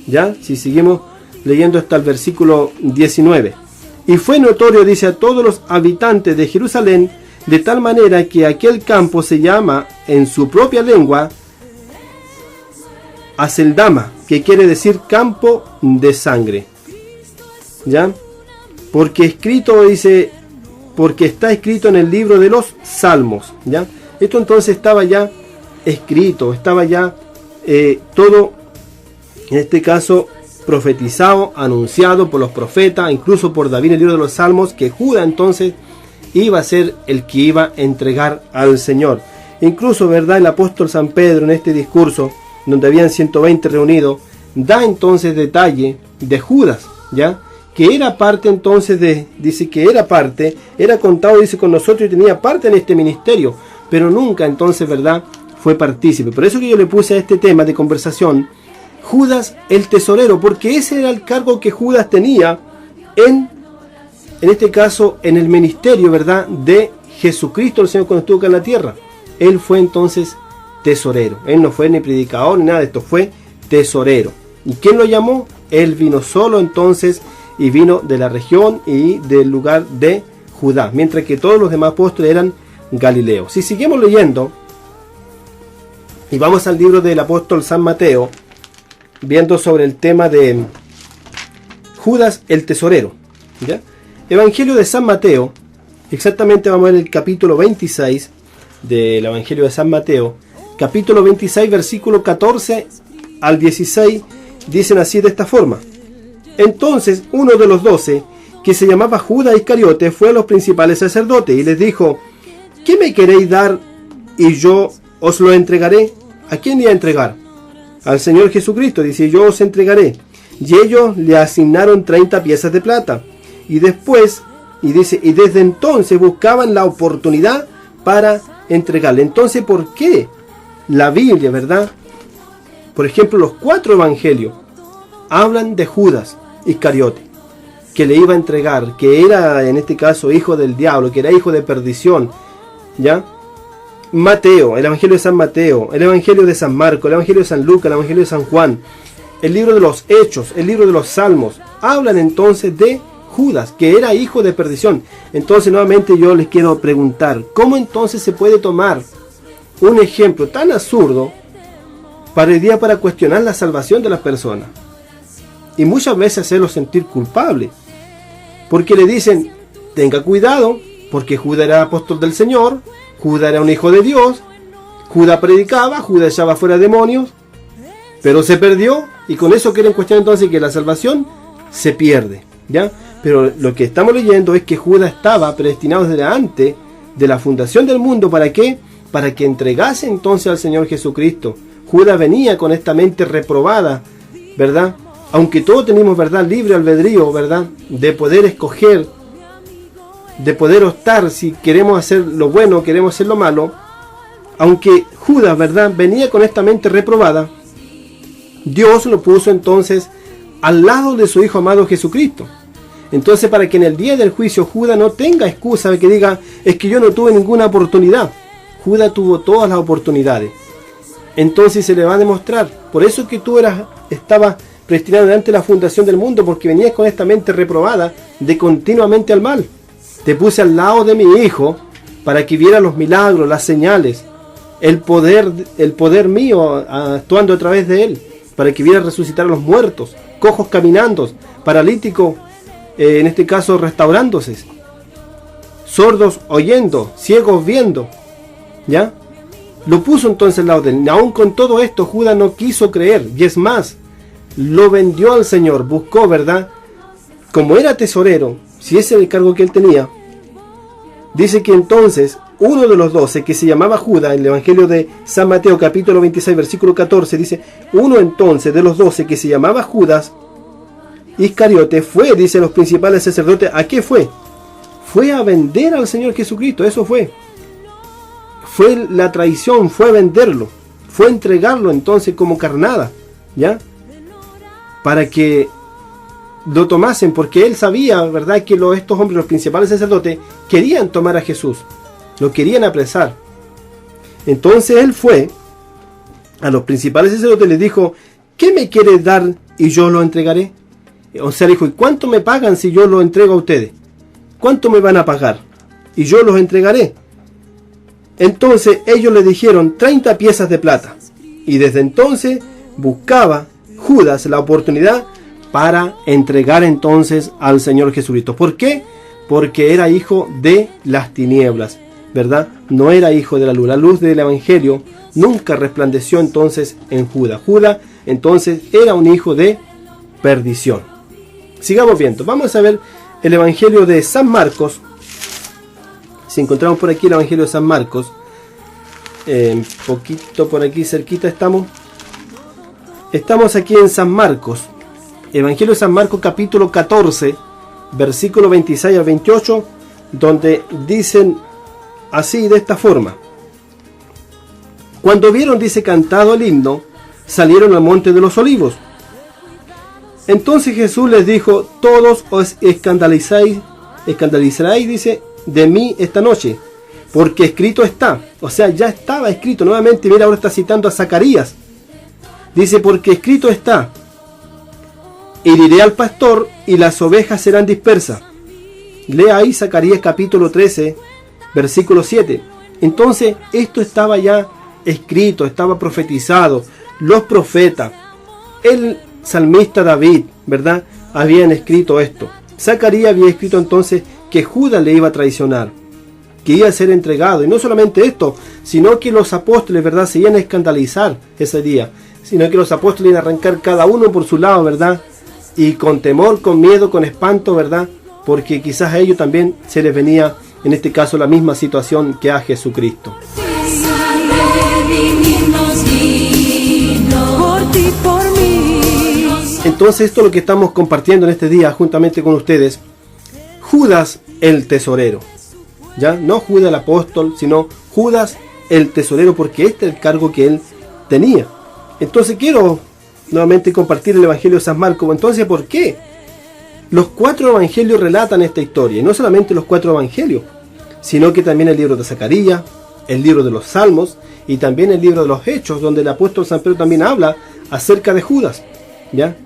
Ya, si seguimos leyendo hasta el versículo 19. Y fue notorio, dice, a todos los habitantes de Jerusalén, de tal manera que aquel campo se llama en su propia lengua Aceldama, que quiere decir campo de sangre. ¿Ya? Porque escrito, dice, porque está escrito en el libro de los Salmos. ¿Ya? Esto entonces estaba ya escrito, estaba ya todo, en este caso, profetizado, anunciado por los profetas, incluso por David en el libro de los Salmos, que Judas entonces iba a ser el que iba a entregar al Señor. Incluso, ¿verdad?, el apóstol San Pedro en este discurso, donde habían 120 reunidos, da entonces detalle de Judas, ¿ya?, que era parte entonces dice que era parte, era contado, dice, con nosotros y tenía parte en este ministerio, pero nunca entonces, ¿verdad?, fue partícipe. Por eso que yo le puse a este tema de conversación, Judas el tesorero, porque ese era el cargo que Judas tenía en este caso, en el ministerio, ¿verdad?, de Jesucristo, el Señor, cuando estuvo acá en la tierra. Él fue entonces tesorero. Él no fue ni predicador ni nada de esto, fue tesorero. ¿Y quién lo llamó? Él vino solo entonces, y vino de la región y del lugar de Judá, mientras que todos los demás apóstoles eran galileos. Si seguimos leyendo, y vamos al libro del apóstol San Mateo, viendo sobre el tema de Judas el tesorero, ¿ya? Evangelio de San Mateo, exactamente vamos a ver el capítulo 26 del Evangelio de San Mateo, capítulo 26, versículo 14 al 16, dicen así de esta forma. Entonces uno de los 12, que se llamaba Judas Iscariote, fue a los principales sacerdotes y les dijo, ¿qué me queréis dar y yo os lo entregaré? ¿A quién iba a entregar? Al Señor Jesucristo. Dice, yo os entregaré. Y ellos le asignaron 30 piezas de plata. Y después, y dice, y desde entonces buscaban la oportunidad para entregarle. Entonces, ¿por qué la Biblia, verdad? Por ejemplo, los 4 evangelios hablan de Judas Iscariote, que le iba a entregar, que era en este caso hijo del diablo, que era hijo de perdición, ¿ya? Mateo, el evangelio de San Mateo, el evangelio de San Marcos, el evangelio de San Lucas, el evangelio de San Juan, el libro de los Hechos, el libro de los Salmos, hablan entonces de Judas, que era hijo de perdición. Entonces nuevamente yo les quiero preguntar, ¿cómo entonces se puede tomar un ejemplo tan absurdo para el día para cuestionar la salvación de las personas? Y muchas veces hacerlos sentir culpables, porque le dicen, tenga cuidado, porque Judas era apóstol del Señor, Judas era un hijo de Dios, Judas predicaba, Judas echaba fuera demonios, pero se perdió, y con eso quieren cuestionar entonces que la salvación se pierde, ¿ya? Pero lo que estamos leyendo es que Judas estaba predestinado desde antes de la fundación del mundo. ¿Para qué? Para que entregase entonces al Señor Jesucristo. Judas venía con esta mente reprobada, ¿verdad? Aunque todos tenemos, ¿verdad?, libre albedrío, ¿verdad?, de poder escoger, de poder optar si queremos hacer lo bueno o queremos hacer lo malo. Aunque Judas, ¿verdad?, venía con esta mente reprobada, Dios lo puso entonces al lado de su Hijo amado Jesucristo. Entonces, para que en el día del juicio Judas no tenga excusa de que diga, es que yo no tuve ninguna oportunidad. Judas tuvo todas las oportunidades. Entonces se le va a demostrar. Por eso que tú estabas predestinado ante la fundación del mundo, porque venías con esta mente reprobada de continuamente al mal. Te puse al lado de mi Hijo para que viera los milagros, las señales, el poder mío actuando a través de Él, para que viera resucitar a los muertos, cojos caminando, paralíticos, en este caso restaurándose, sordos oyendo, ciegos viendo, ¿ya? Lo puso entonces al lado de Él. Aún con todo esto, Judas no quiso creer, y es más, lo vendió al Señor, buscó, ¿verdad? Como era tesorero, si ese era el cargo que él tenía, dice que entonces uno de los 12, que se llamaba Judas, en el Evangelio de San Mateo, capítulo 26, versículo 14, dice, uno entonces de los 12, que se llamaba Judas Iscariote, fue, dice los principales sacerdotes, ¿a qué fue? Fue a vender al Señor Jesucristo, eso fue. Fue la traición, fue venderlo, fue entregarlo entonces como carnada, ¿ya? Para que lo tomasen, porque él sabía, ¿verdad?, que estos hombres, los principales sacerdotes, querían tomar a Jesús, lo querían apresar. Entonces él fue a los principales sacerdotes y les dijo, ¿qué me quieres dar y yo lo entregaré? O sea, dijo, ¿y cuánto me pagan si yo lo entrego a ustedes? ¿Cuánto me van a pagar? Y yo los entregaré. Entonces ellos le dijeron 30 piezas de plata. Y desde entonces buscaba Judas la oportunidad para entregar entonces al Señor Jesucristo. ¿Por qué? Porque era hijo de las tinieblas, ¿verdad? No era hijo de la luz. La luz del Evangelio nunca resplandeció entonces en Judas. Judas entonces era un hijo de perdición. Sigamos viendo. Vamos a ver el Evangelio de San Marcos. Si encontramos por aquí el Evangelio de San Marcos, poquito por aquí cerquita estamos. Estamos aquí en San Marcos, Evangelio de San Marcos, capítulo 14, versículo 26 al 28, donde dicen así, de esta forma: cuando vieron, dice, cantado el himno, salieron al monte de los olivos. Entonces Jesús les dijo, todos os escandalizaréis, dice, de mí esta noche, porque escrito está. O sea, ya estaba escrito. Nuevamente, mira, ahora está citando a Zacarías. Dice, porque escrito está, heriré al pastor y las ovejas serán dispersas. Lea ahí Zacarías capítulo 13, versículo 7. Entonces, esto estaba ya escrito, estaba profetizado. Los profetas, el salmista David, ¿verdad?, habían escrito esto. Zacarías había escrito entonces que Judas le iba a traicionar, que iba a ser entregado. Y no solamente esto, sino que los apóstoles, ¿verdad?, se iban a escandalizar ese día, sino que los apóstoles iban a arrancar cada uno por su lado, ¿verdad?, y con temor, con miedo, con espanto, ¿verdad?, porque quizás a ellos también se les venía en este caso la misma situación que a Jesucristo. Por ti, por mí. Entonces esto es lo que estamos compartiendo en este día juntamente con ustedes. Judas el tesorero, ¿ya? No Judas el apóstol, sino Judas el tesorero, porque este es el cargo que él tenía. Entonces quiero nuevamente compartir el Evangelio de San Marcos. Entonces, ¿por qué? Los 4 evangelios relatan esta historia, y no solamente los 4 evangelios, sino que también el libro de Zacarías, el libro de los Salmos, y también el libro de los Hechos, donde el apóstol San Pedro también habla acerca de Judas, ¿ya?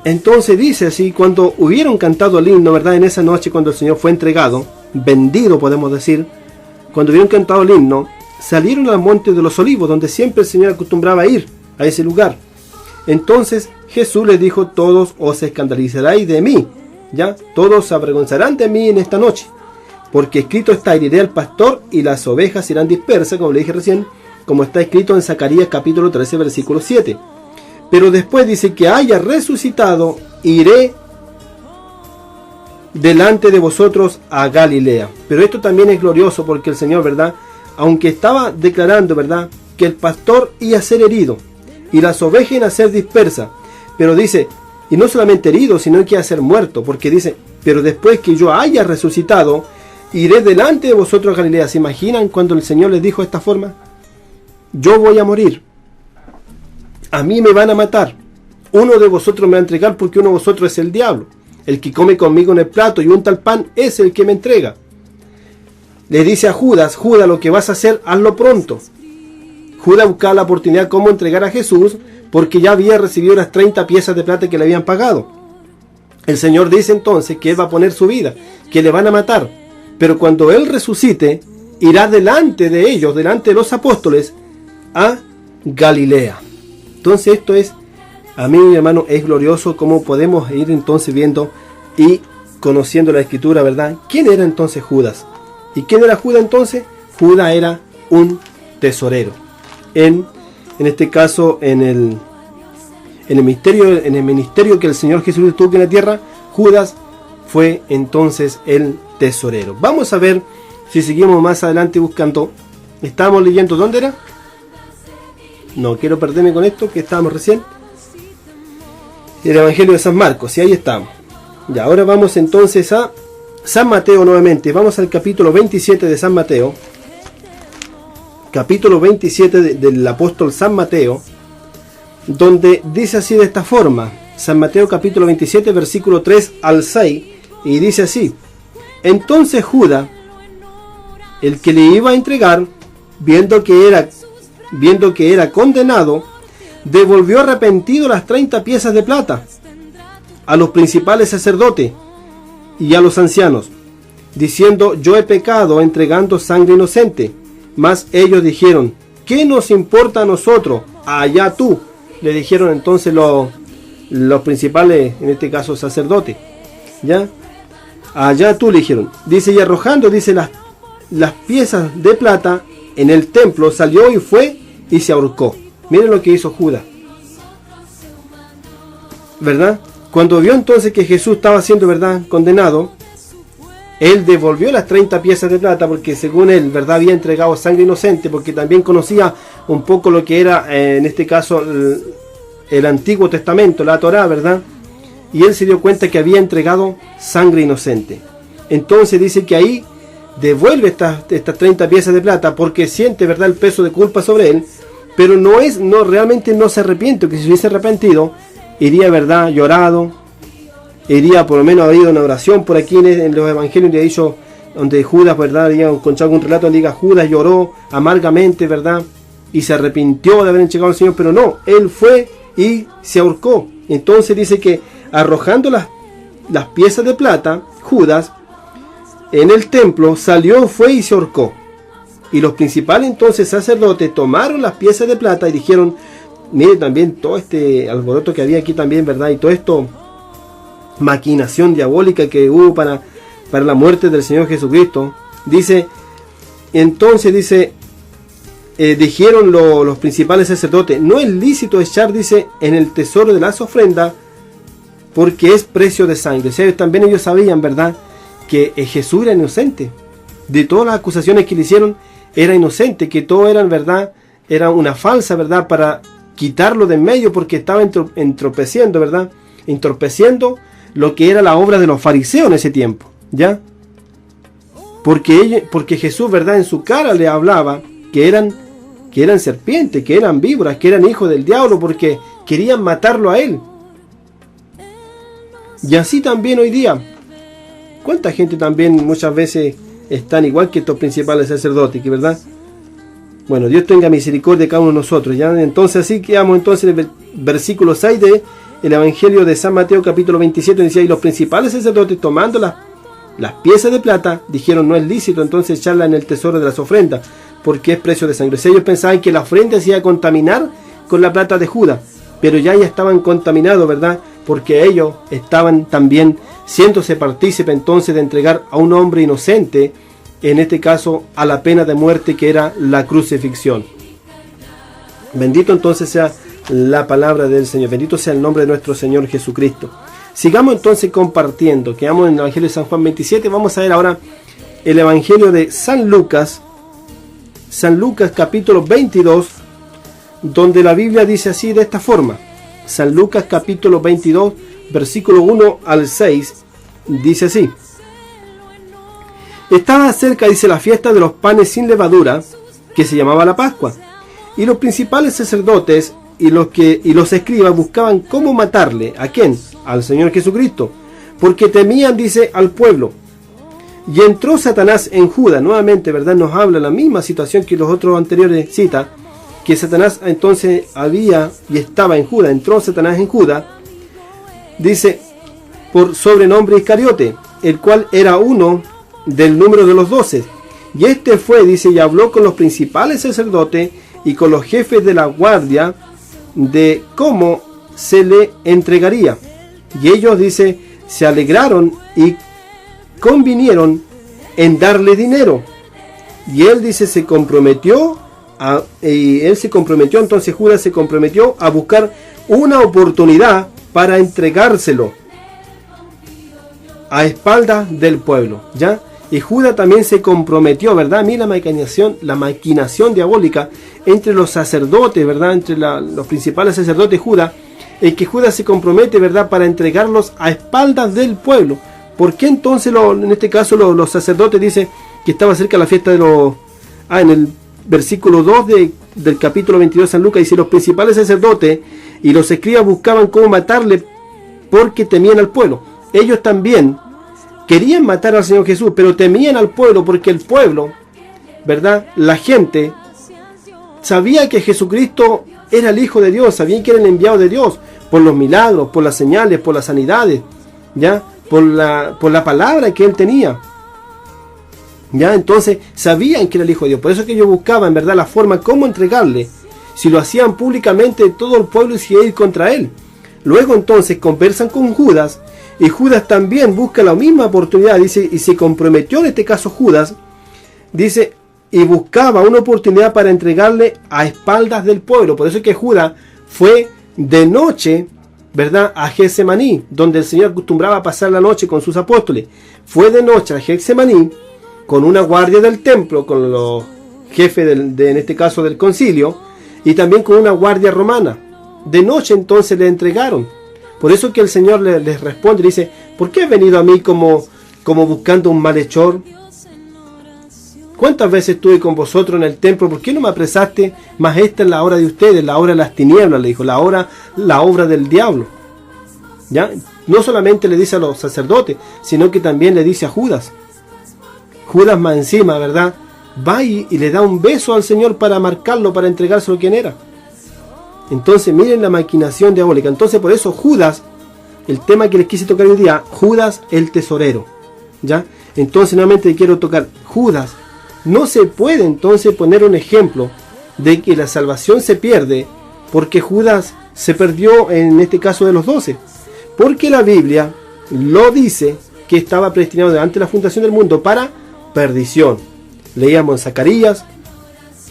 Entonces dice así: cuando hubieron cantado el himno, ¿verdad? En esa noche cuando el Señor fue entregado, vendido podemos decir, cuando hubieron cantado el himno, salieron al monte de los olivos, donde siempre el Señor acostumbraba a ir, a ese lugar. Entonces Jesús les dijo: todos os escandalizaréis de mí, ¿ya? Todos se avergonzarán de mí en esta noche, porque escrito está: heriré al pastor y las ovejas serán dispersas, como le dije recién, como está escrito en Zacarías capítulo 13 versículo 7. Pero después dice: que haya resucitado, iré delante de vosotros a Galilea. Pero esto también es glorioso, porque el Señor, ¿verdad?, aunque estaba declarando, ¿verdad?, que el pastor iba a ser herido y las ovejas iban a ser dispersas, pero dice, y no solamente herido, sino que iba a ser muerto, porque dice: pero después que yo haya resucitado, iré delante de vosotros a Galilea. ¿Se imaginan cuando el Señor les dijo de esta forma? Yo voy a morir, a mí me van a matar, uno de vosotros me va a entregar, porque uno de vosotros es el diablo. El que come conmigo en el plato y unta el pan es el que me entrega. Le dice a Judas: Judas, lo que vas a hacer, hazlo pronto. Judas buscaba la oportunidad cómo entregar a Jesús, porque ya había recibido las 30 piezas de plata que le habían pagado. El Señor dice entonces que Él va a poner su vida, que le van a matar, pero cuando Él resucite, irá delante de ellos, delante de los apóstoles, a Galilea. Entonces esto es, a mí, mi hermano, es glorioso cómo podemos ir entonces viendo y conociendo la Escritura, ¿verdad? ¿Quién era entonces Judas? ¿Y quién era Judas entonces? Judas era un tesorero. En este caso, en el ministerio que el Señor Jesús tuvo en la tierra, Judas fue entonces el tesorero. Vamos a ver si seguimos más adelante buscando. Estábamos leyendo, ¿dónde era? No quiero perderme con esto que estábamos recién. El Evangelio de San Marcos, y ahí estamos. Y ahora vamos entonces a San Mateo nuevamente. Vamos al capítulo 27 de San Mateo. Capítulo 27 del apóstol San Mateo, donde dice así de esta forma. San Mateo capítulo 27 versículo 3 al 6, y dice así: entonces Judas, el que le iba a entregar, viendo que era condenado, devolvió arrepentido las 30 piezas de plata a los principales sacerdotes y a los ancianos, diciendo: yo he pecado entregando sangre inocente. Mas ellos dijeron: ¿qué nos importa a nosotros? Allá tú. Le dijeron entonces los principales, en este caso sacerdotes, ¿ya? Allá tú, le dijeron. Dice: y arrojando, dice, las piezas de plata en el templo, salió y fue y se ahorcó. Miren lo que hizo Judas, ¿verdad? Cuando vio entonces que Jesús estaba siendo, ¿verdad?, condenado, él devolvió las 30 piezas de plata, porque según él, ¿verdad?, había entregado sangre inocente, porque también conocía un poco lo que era, en este caso, el Antiguo Testamento, la Torá, ¿verdad? Y él se dio cuenta que había entregado sangre inocente. Entonces dice que ahí devuelve estas 30 piezas de plata, porque siente, ¿verdad?, el peso de culpa sobre él, pero realmente no se arrepiente, que si se hubiese arrepentido, iría, ¿verdad?, llorado, iría, por lo menos ha ido una oración por aquí en los evangelios, le ha dicho, donde Judas, ¿verdad?, había encontrado un relato donde diga: Judas lloró amargamente, ¿verdad?, y se arrepintió de haber entregado al Señor, pero no, él fue y se ahorcó. Entonces dice que arrojando las piezas de plata, Judas, en el templo, salió, fue y se ahorcó. Y los principales entonces sacerdotes tomaron las piezas de plata y dijeron: mire también todo este alboroto que había aquí también, ¿verdad?, y todo esto, maquinación diabólica que hubo para la muerte del Señor Jesucristo. Dice, entonces dice, dijeron los principales sacerdotes: no es lícito echar, dice, en el tesoro de las ofrendas, porque es precio de sangre. O sea, también ellos sabían, ¿verdad?, que Jesús era inocente, de todas las acusaciones que le hicieron, era inocente, que todo era verdad, era una falsa verdad para quitarlo de en medio, porque estaba entorpeciendo, ¿verdad? Entorpeciendo lo que era la obra de los fariseos en ese tiempo, ¿ya? Porque Jesús, ¿verdad? En su cara le hablaba que eran serpientes, que eran víboras, que eran hijos del diablo, porque querían matarlo a él. Y así también hoy día, ¿cuánta gente también muchas veces están igual que estos principales sacerdotes, que verdad? Bueno, Dios tenga misericordia de cada uno de nosotros, ¿ya? Entonces así quedamos entonces en el versículo 6 de el Evangelio de San Mateo capítulo 27, decía, y los principales sacerdotes, tomando las piezas de plata, dijeron, no es lícito entonces echarla en el tesoro de las ofrendas, porque es precio de sangre. Ellos pensaban que la ofrenda se iba a contaminar con la plata de Judas, pero ya estaban contaminados, ¿verdad? Porque ellos estaban también siéndose partícipes entonces de entregar a un hombre inocente, en este caso a la pena de muerte, que era la crucifixión. Bendito entonces sea la palabra del Señor, bendito sea el nombre de nuestro Señor Jesucristo. Sigamos entonces compartiendo, quedamos en el Evangelio de San Juan 27, vamos a ver ahora el Evangelio de San Lucas capítulo 22, donde la Biblia dice así de esta forma. San Lucas capítulo 22, versículo 1 al 6, dice así. Estaba cerca, dice, la fiesta de los panes sin levadura, que se llamaba la Pascua, y los principales sacerdotes y los escribas buscaban cómo matarle. ¿A quién? Al Señor Jesucristo, porque temían, dice, al pueblo. Y entró Satanás en Judas. Nuevamente, ¿verdad? Nos habla la misma situación que los otros anteriores cita, que Satanás entonces había y estaba en Judas. Entró Satanás en Judas, dice, por sobrenombre Iscariote, el cual era uno del número de los 12. Y este fue, dice, y habló con los principales sacerdotes y con los jefes de la guardia de cómo se le entregaría. Y ellos, dice, se alegraron y convinieron en darle dinero. Y él, dice, se comprometió, entonces Judas se comprometió a buscar una oportunidad para entregárselo a espaldas del pueblo, ¿ya? Y Judas también se comprometió, ¿verdad? A mí la maquinación diabólica entre los sacerdotes, ¿verdad? Entre los principales sacerdotes, Judas, es que Judas se compromete, ¿verdad? Para entregarlos a espaldas del pueblo. ¿Por qué entonces, en este caso, los sacerdotes, dice que estaba cerca de la fiesta de los... en el versículo 2 del capítulo 22 de San Lucas, dice, los principales sacerdotes y los escribas buscaban cómo matarle porque temían al pueblo. Ellos también querían matar al Señor Jesús, pero temían al pueblo, porque el pueblo, ¿verdad? La gente sabía que Jesucristo era el Hijo de Dios, sabían que era el enviado de Dios, por los milagros, por las señales, por las sanidades, ¿ya? Por la palabra que él tenía, ¿ya? Entonces sabían que era el Hijo de Dios, por eso que ellos buscaban, ¿verdad?, la forma cómo entregarle. Si lo hacían públicamente, todo el pueblo se iba a ir contra él. Luego entonces conversan con Judas, y Judas también busca la misma oportunidad, dice, y se comprometió en este caso Judas, dice, y buscaba una oportunidad para entregarle a espaldas del pueblo. Por eso es que Judas fue de noche, ¿verdad?, a Getsemaní, donde el Señor acostumbraba a pasar la noche con sus apóstoles. Fue de noche a Getsemaní con una guardia del templo, con los jefes en este caso del concilio, y también con una guardia romana. De noche entonces le entregaron. Por eso que el Señor les responde y dice, ¿por qué has venido a mí como buscando un malhechor? ¿Cuántas veces estuve con vosotros en el templo? ¿Por qué no me apresaste? Mas esta es la hora de ustedes, la hora de las tinieblas, le dijo, la obra del diablo. ¿Ya? No solamente le dice a los sacerdotes, sino que también le dice a Judas. Judas más encima, ¿verdad? Va y le da un beso al Señor para marcarlo, para entregárselo quien era. Entonces miren la maquinación diabólica. Entonces por eso Judas, el tema que les quise tocar hoy día, Judas el tesorero, ¿ya? Entonces nuevamente quiero tocar Judas. No se puede entonces poner un ejemplo de que la salvación se pierde porque Judas se perdió en este caso de los 12, porque la Biblia lo dice que estaba predestinado desde la fundación del mundo para perdición. Leíamos en Zacarías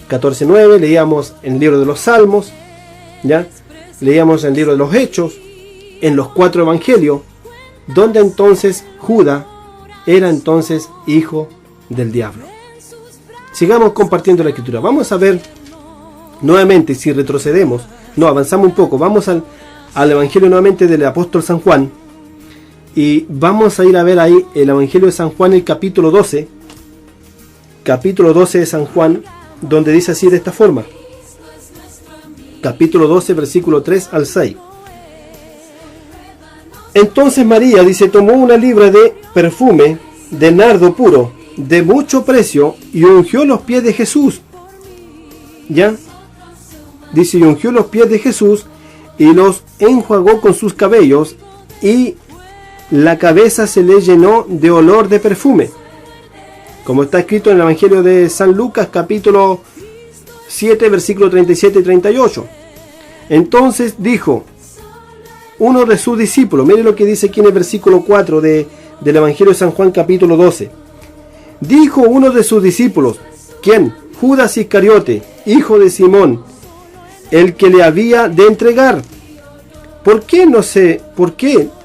14:9, leíamos en el libro de los Salmos, ¿ya? Leíamos en el libro de los Hechos, en los 4 evangelios, donde entonces Judas era entonces hijo del diablo. Sigamos compartiendo la escritura. Vamos a ver nuevamente, si retrocedemos, avanzamos un poco, vamos al Evangelio nuevamente del apóstol San Juan, y vamos a ir a ver ahí el Evangelio de San Juan, el capítulo 12 de San Juan, donde dice así de esta forma, capítulo 12, versículo 3 al 6. Entonces María, dice, tomó una libra de perfume de nardo puro, de mucho precio, y ungió los pies de Jesús. ¿Ya? Dice, y ungió los pies de Jesús, y los enjuagó con sus cabellos, y la cabeza se le llenó de olor de perfume. Como está escrito en el Evangelio de San Lucas, capítulo 7, versículo 37 y 38. Entonces dijo uno de sus discípulos, mire lo que dice aquí en el versículo 4 del Evangelio de San Juan, capítulo 12. Dijo uno de sus discípulos, ¿quién? Judas Iscariote, hijo de Simón, el que le había de entregar. ¿Por qué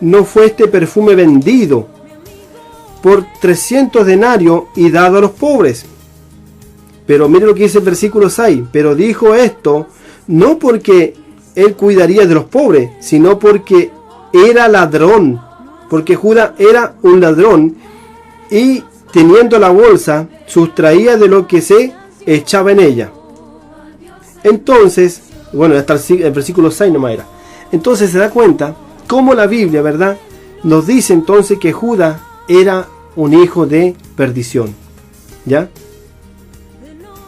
no fue este perfume vendido por 300 denarios y dado a los pobres? Pero mire lo que dice el versículo 6. Pero dijo esto no porque él cuidaría de los pobres, sino porque era ladrón. Porque Judas era un ladrón y teniendo la bolsa sustraía de lo que se echaba en ella. Entonces, bueno, hasta el versículo 6 nomás era. Entonces se da cuenta cómo la Biblia, ¿verdad?, nos dice entonces que Judas era un hijo de perdición. ¿Ya?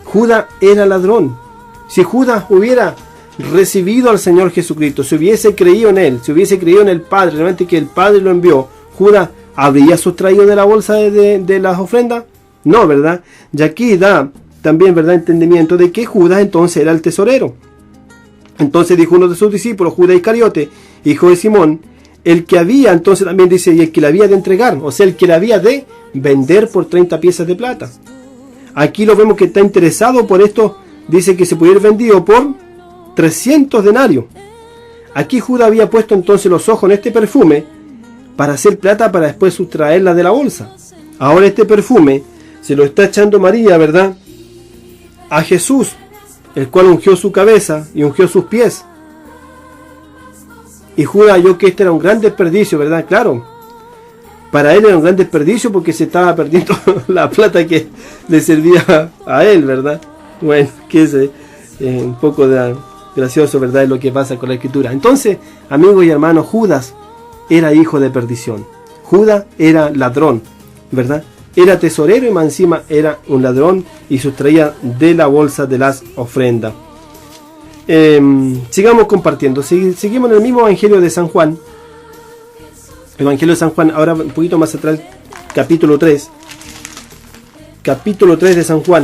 Judas era ladrón. Si Judas hubiera recibido al Señor Jesucristo, si hubiese creído en Él, si hubiese creído en el Padre, realmente que el Padre lo envió, ¿Judas habría sustraído de la bolsa de las ofrendas? No, ¿verdad? Y aquí da también, ¿verdad?, entendimiento de que Judas entonces era el tesorero. Entonces dijo uno de sus discípulos, Judas Iscariote, hijo de Simón, el que había, entonces también dice, y el que le había de entregar, o sea, el que le había de vender por 30 piezas de plata. Aquí lo vemos que está interesado por esto, dice que se pudiera ir vendido por 300 denarios. Aquí Judas había puesto entonces los ojos en este perfume para hacer plata para después sustraerla de la bolsa. Ahora este perfume se lo está echando María, ¿verdad?, a Jesús, el cual ungió su cabeza y ungió sus pies. Y Judas halló que este era un gran desperdicio, ¿verdad? Claro, para él era un gran desperdicio porque se estaba perdiendo la plata que le servía a él, ¿verdad? Bueno, que es un poco gracioso, ¿verdad?, es lo que pasa con la escritura. Entonces, amigos y hermanos, Judas era hijo de perdición. Judas era ladrón, ¿verdad? Era tesorero y más encima era un ladrón y sustraía de la bolsa de las ofrendas. Sigamos compartiendo. Seguimos en el mismo Evangelio de San Juan. Evangelio de San Juan, ahora un poquito más atrás, capítulo 3. Capítulo 3 de San Juan.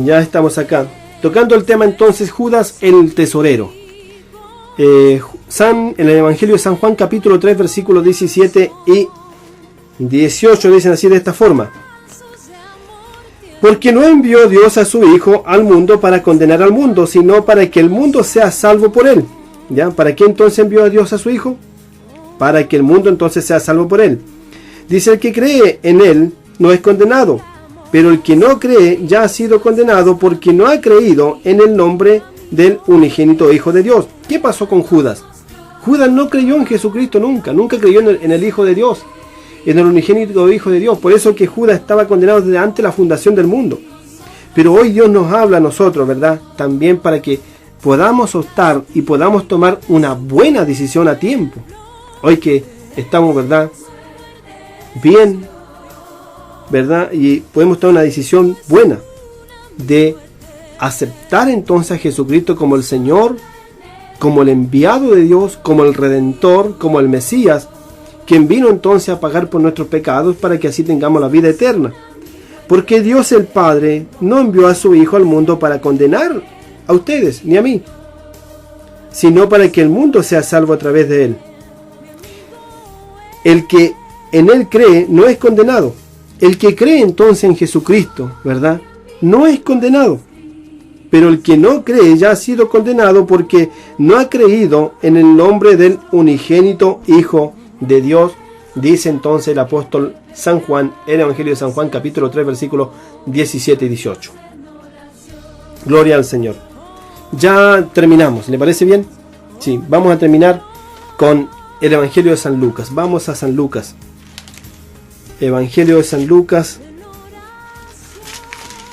Ya estamos acá. Tocando el tema entonces, Judas el tesorero. En el Evangelio de San Juan, capítulo 3, versículos 17 y 18, dicen así de esta forma. Porque no envió Dios a su Hijo al mundo para condenar al mundo, sino para que el mundo sea salvo por él. ¿Ya? ¿Para qué entonces envió a Dios a su Hijo? Para que el mundo entonces sea salvo por él. Dice, el que cree en él no es condenado, pero el que no cree ya ha sido condenado porque no ha creído en el nombre del unigénito Hijo de Dios. ¿Qué pasó con Judas? Judas no creyó en Jesucristo nunca creyó en el Hijo de Dios, en el unigénito Hijo de Dios. Por eso que Judas estaba condenado desde antes de la fundación del mundo. Pero hoy Dios nos habla a nosotros, ¿verdad?, también para que podamos optar y podamos tomar una buena decisión a tiempo. Hoy que estamos, ¿verdad?, bien, ¿verdad?, y podemos tomar una decisión buena de aceptar entonces a Jesucristo como el Señor, como el enviado de Dios, como el Redentor, como el Mesías, quien vino entonces a pagar por nuestros pecados para que así tengamos la vida eterna. Porque Dios el Padre no envió a su Hijo al mundo para condenar a ustedes ni a mí, sino para que el mundo sea salvo a través de él. El que en él cree no es condenado. El que cree entonces en Jesucristo, ¿verdad?, no es condenado. Pero el que no cree ya ha sido condenado porque no ha creído en el nombre del unigénito Hijo de Dios, dice entonces el apóstol San Juan, el Evangelio de San Juan, capítulo 3, versículos 17 y 18. Gloria al Señor. Ya terminamos, ¿le parece bien? Sí, vamos a terminar con el Evangelio de San Lucas. Vamos a San Lucas. Evangelio de San Lucas.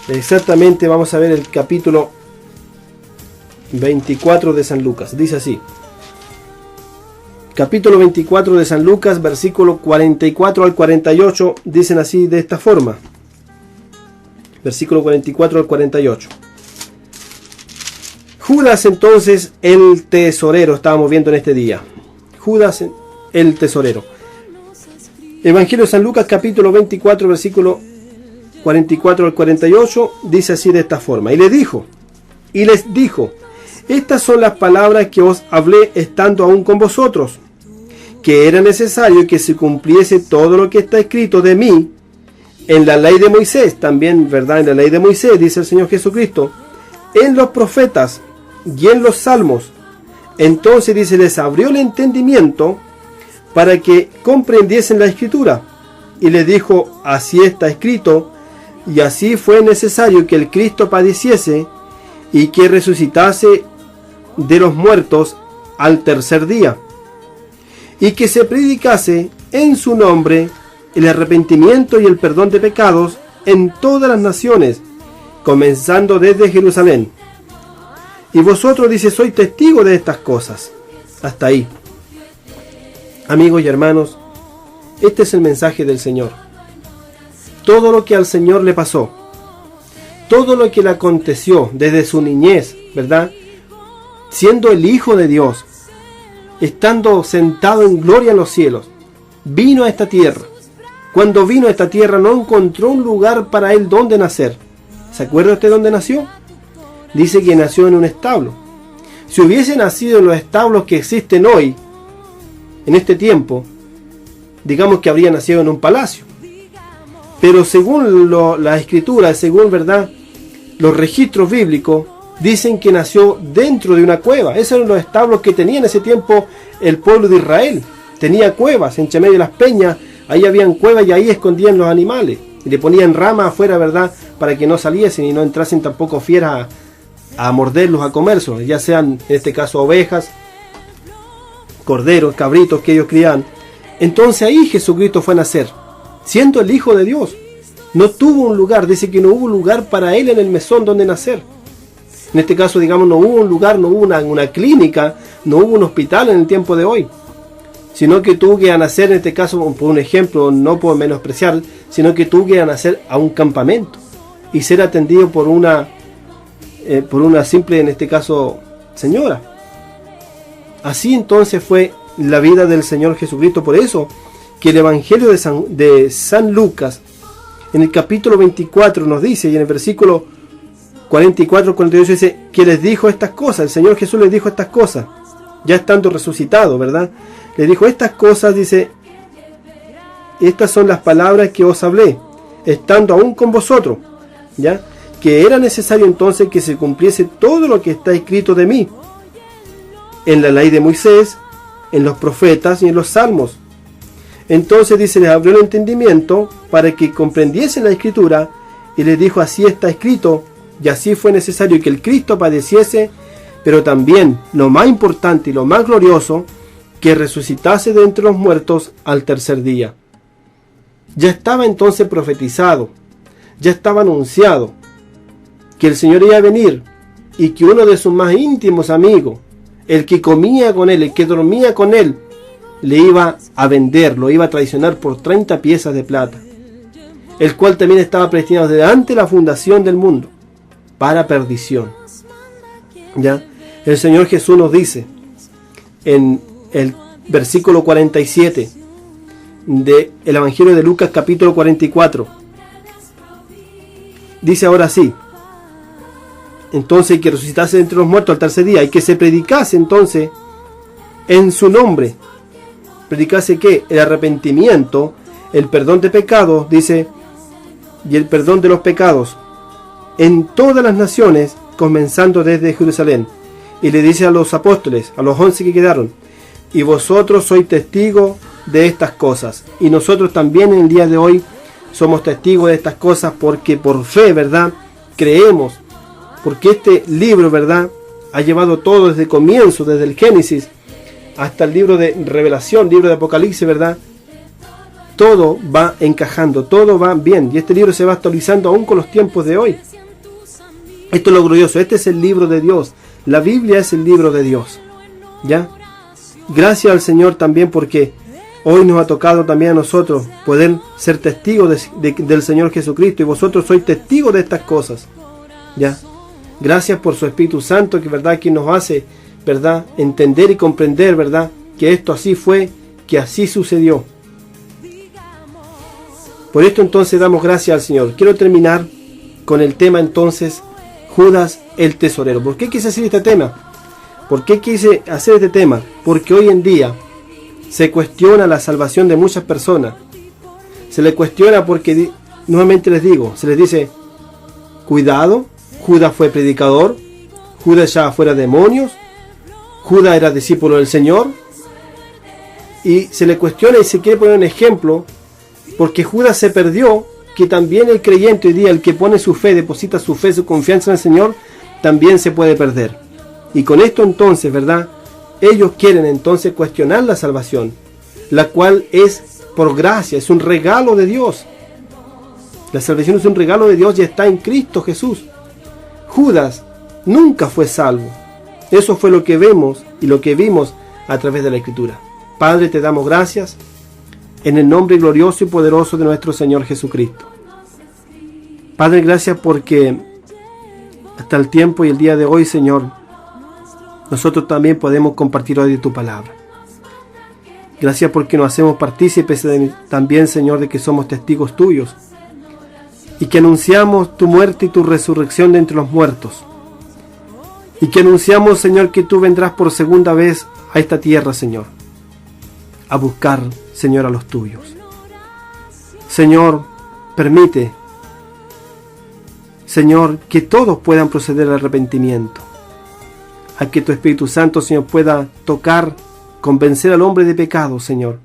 Exactamente, vamos a ver el capítulo 24 de San Lucas. Dice así. Capítulo 24 de San Lucas, versículo 44 al 48, dicen así de esta forma. Versículo 44 al 48. Judas entonces el tesorero, estábamos viendo en este día. Judas el tesorero. Evangelio de San Lucas, capítulo 24, versículo 44 al 48, dice así de esta forma. Y les dijo, estas son las palabras que os hablé estando aún con vosotros, que era necesario que se cumpliese todo lo que está escrito de mí en la ley de Moisés, también, ¿verdad? En la ley de Moisés, dice el Señor Jesucristo, en los profetas y en los salmos. Entonces dice, les abrió el entendimiento para que comprendiesen la escritura. Y les dijo, así está escrito, y así fue necesario que el Cristo padeciese y que resucitase de los muertos al tercer día, y que se predicase en su nombre el arrepentimiento y el perdón de pecados en todas las naciones, comenzando desde Jerusalén. Y vosotros, dice, sois testigos de estas cosas. Hasta ahí. Amigos y hermanos, este es el mensaje del Señor. Todo lo que al Señor le pasó, todo lo que le aconteció desde su niñez, ¿verdad? Siendo el Hijo de Dios, estando sentado en gloria en los cielos, vino a esta tierra. Cuando vino a esta tierra no encontró un lugar para él donde nacer. ¿Se acuerda usted dónde nació? Dice que nació en un establo. Si hubiese nacido en los establos que existen hoy, en este tiempo, digamos que habría nacido en un palacio. Pero según la escritura, según, ¿verdad?, los registros bíblicos, dicen que nació dentro de una cueva. Esos eran los establos que tenía en ese tiempo el pueblo de Israel. Tenía cuevas, entre medio de las peñas, ahí habían cuevas y ahí escondían los animales. Y le ponían ramas afuera, ¿verdad?, para que no saliesen y no entrasen tampoco fieras a morderlos, a comerlos, ya sean, en este caso, ovejas, corderos, cabritos que ellos criaban. Entonces ahí Jesucristo fue a nacer, siendo el Hijo de Dios. No tuvo un lugar, dice que no hubo lugar para él en el mesón donde nacer. En este caso, digamos, no hubo un lugar, no hubo una clínica, no hubo un hospital en el tiempo de hoy, sino que tuvo que nacer, en este caso, por un ejemplo, no por menospreciar, sino que tuvo que nacer a un campamento y ser atendido por una simple, en este caso, señora. Así entonces fue la vida del Señor Jesucristo. Por eso que el Evangelio de San Lucas, en el capítulo 24 nos dice, y en el versículo 44-48 dice, que les dijo estas cosas. El Señor Jesús les dijo estas cosas, ya estando resucitado, ¿verdad? Les dijo estas cosas, dice, estas son las palabras que os hablé, estando aún con vosotros, ¿ya? Que era necesario entonces que se cumpliese todo lo que está escrito de mí, en la ley de Moisés, en los profetas y en los salmos. Entonces dice, les abrió el entendimiento para que comprendiesen la escritura, y les dijo, así está escrito, y así fue necesario que el Cristo padeciese, pero también, lo más importante y lo más glorioso, que resucitase de entre los muertos al tercer día. Ya estaba entonces profetizado, ya estaba anunciado, que el Señor iba a venir, y que uno de sus más íntimos amigos, el que comía con él, el que dormía con él, le iba a vender, lo iba a traicionar por 30 piezas de plata, el cual también estaba predestinado desde antes de la fundación del mundo, para perdición. ¿Ya? El Señor Jesús nos dice, en el versículo 47, del Evangelio de Lucas capítulo 44, dice ahora así, entonces que resucitase entre los muertos al tercer día, y que se predicase entonces en su nombre. ¿Predicase qué? El arrepentimiento, el perdón de pecados, dice, y el perdón de los pecados en todas las naciones, comenzando desde Jerusalén. Y le dice a los apóstoles, a los 11 que quedaron, y vosotros sois testigos de estas cosas. Y nosotros también en el día de hoy somos testigos de estas cosas porque por fe, ¿verdad?, creemos. Porque este libro, ¿verdad?, ha llevado todo desde el comienzo, desde el Génesis hasta el libro de Revelación, libro de Apocalipsis, ¿verdad? Todo va encajando, todo va bien. Y este libro se va actualizando aún con los tiempos de hoy. Esto es lo glorioso, este es el libro de Dios. La Biblia es el libro de Dios. ¿Ya? Gracias al Señor también porque hoy nos ha tocado también a nosotros poder ser testigos del Señor Jesucristo. Y vosotros sois testigos de estas cosas. ¿Ya? Gracias por su Espíritu Santo, que verdad que nos hace, verdad, entender y comprender, verdad, que esto así fue, que así sucedió. Por esto entonces damos gracias al Señor. Quiero terminar con el tema entonces, Judas el tesorero. ¿Por qué quise hacer este tema? ¿Por qué quise hacer este tema? Porque hoy en día se cuestiona la salvación de muchas personas. Se le cuestiona porque, nuevamente les digo, se les dice, cuidado, Judas fue predicador, Judas echaba fuera demonios, Judas era discípulo del Señor, y se le cuestiona y se quiere poner un ejemplo, porque Judas se perdió, que también el creyente hoy día, el que pone su fe, deposita su fe, su confianza en el Señor, también se puede perder. Y con esto entonces, ¿verdad?, ellos quieren entonces cuestionar la salvación, la cual es por gracia, es un regalo de Dios. La salvación es un regalo de Dios y está en Cristo Jesús. Judas nunca fue salvo. Eso fue lo que vemos y lo que vimos a través de la Escritura. Padre, te damos gracias en el nombre glorioso y poderoso de nuestro Señor Jesucristo. Padre, gracias porque hasta el tiempo y el día de hoy, Señor, nosotros también podemos compartir hoy de tu palabra. Gracias porque nos hacemos partícipes también, Señor, de que somos testigos tuyos y que anunciamos tu muerte y tu resurrección de entre los muertos. Y que anunciamos, Señor, que tú vendrás por segunda vez a esta tierra, Señor, a buscar, Señor, a los tuyos. Señor, permite, Señor, que todos puedan proceder al arrepentimiento. A que tu Espíritu Santo, Señor, pueda tocar, convencer al hombre de pecado, Señor,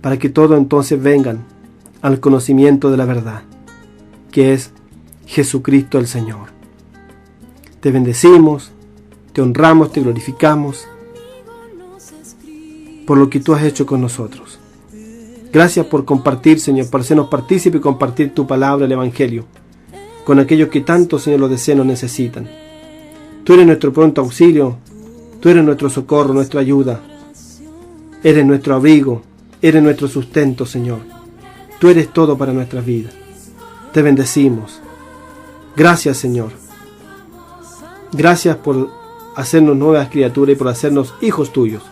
para que todos entonces vengan al conocimiento de la verdad, que es Jesucristo el Señor. Te bendecimos, te honramos, te glorificamos por lo que tú has hecho con nosotros. Gracias por compartir, Señor, por hacernos partícipes y compartir tu palabra, el Evangelio, con aquellos que tanto, Señor, lo desean o necesitan. Tú eres nuestro pronto auxilio, tú eres nuestro socorro, nuestra ayuda, eres nuestro abrigo, eres nuestro sustento, Señor. Tú eres todo para nuestras vidas. Te bendecimos. Gracias, Señor. Gracias por hacernos nuevas criaturas y por hacernos hijos tuyos.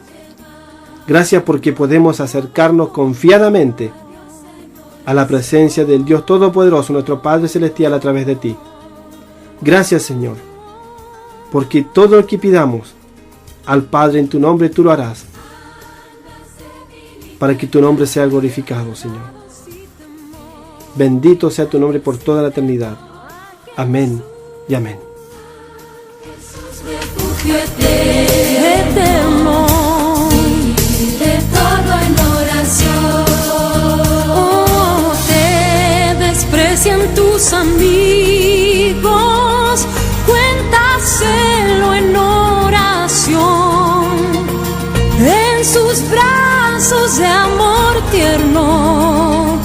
Gracias porque podemos acercarnos confiadamente a la presencia del Dios Todopoderoso, nuestro Padre Celestial, a través de ti. Gracias, Señor, porque todo lo que pidamos al Padre en tu nombre, tú lo harás, para que tu nombre sea glorificado, Señor. Bendito sea tu nombre por toda la eternidad. Amén y amén. Refugio eterno, de todo en oración. Oh, te desprecian tus amigos, cuéntaselo en oración. En sus brazos de amor tierno,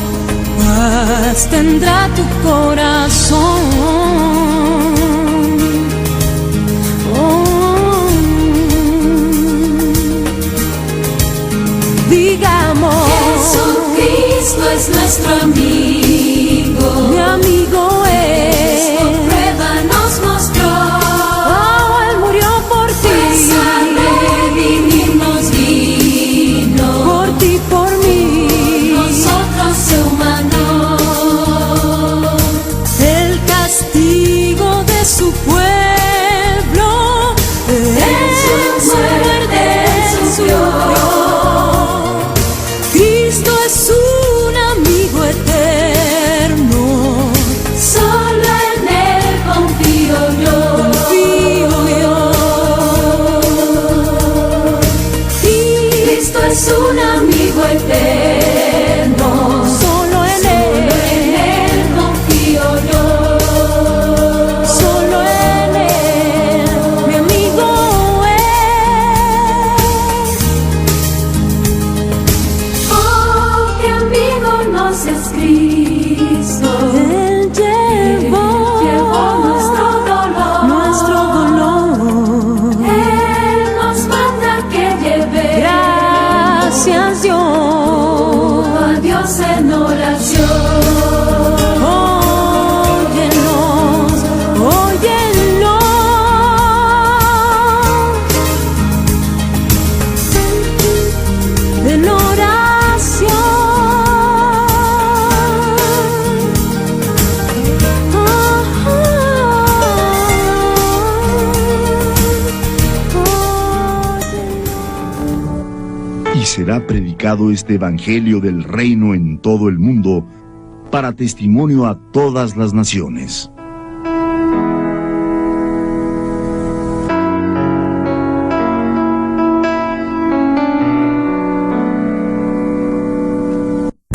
paz tendrá tu corazón. Digamos, Jesucristo es nuestro amigo, mi amigo es, por prueba nos mostró, oh, Él murió por ti, pues a redimirnos vino, por ti, por mí, nosotros se humanó, el castigo de su pueblo, en su muerte sufrió. Es un amigo eterno, solo en Él confío yo. Cristo es un amigo es Cristo. Él llevó nuestro dolor. Él nos manda que lleve. Gracias Dios. A Dios en oración. Será predicado este evangelio del reino en todo el mundo para testimonio a todas las naciones.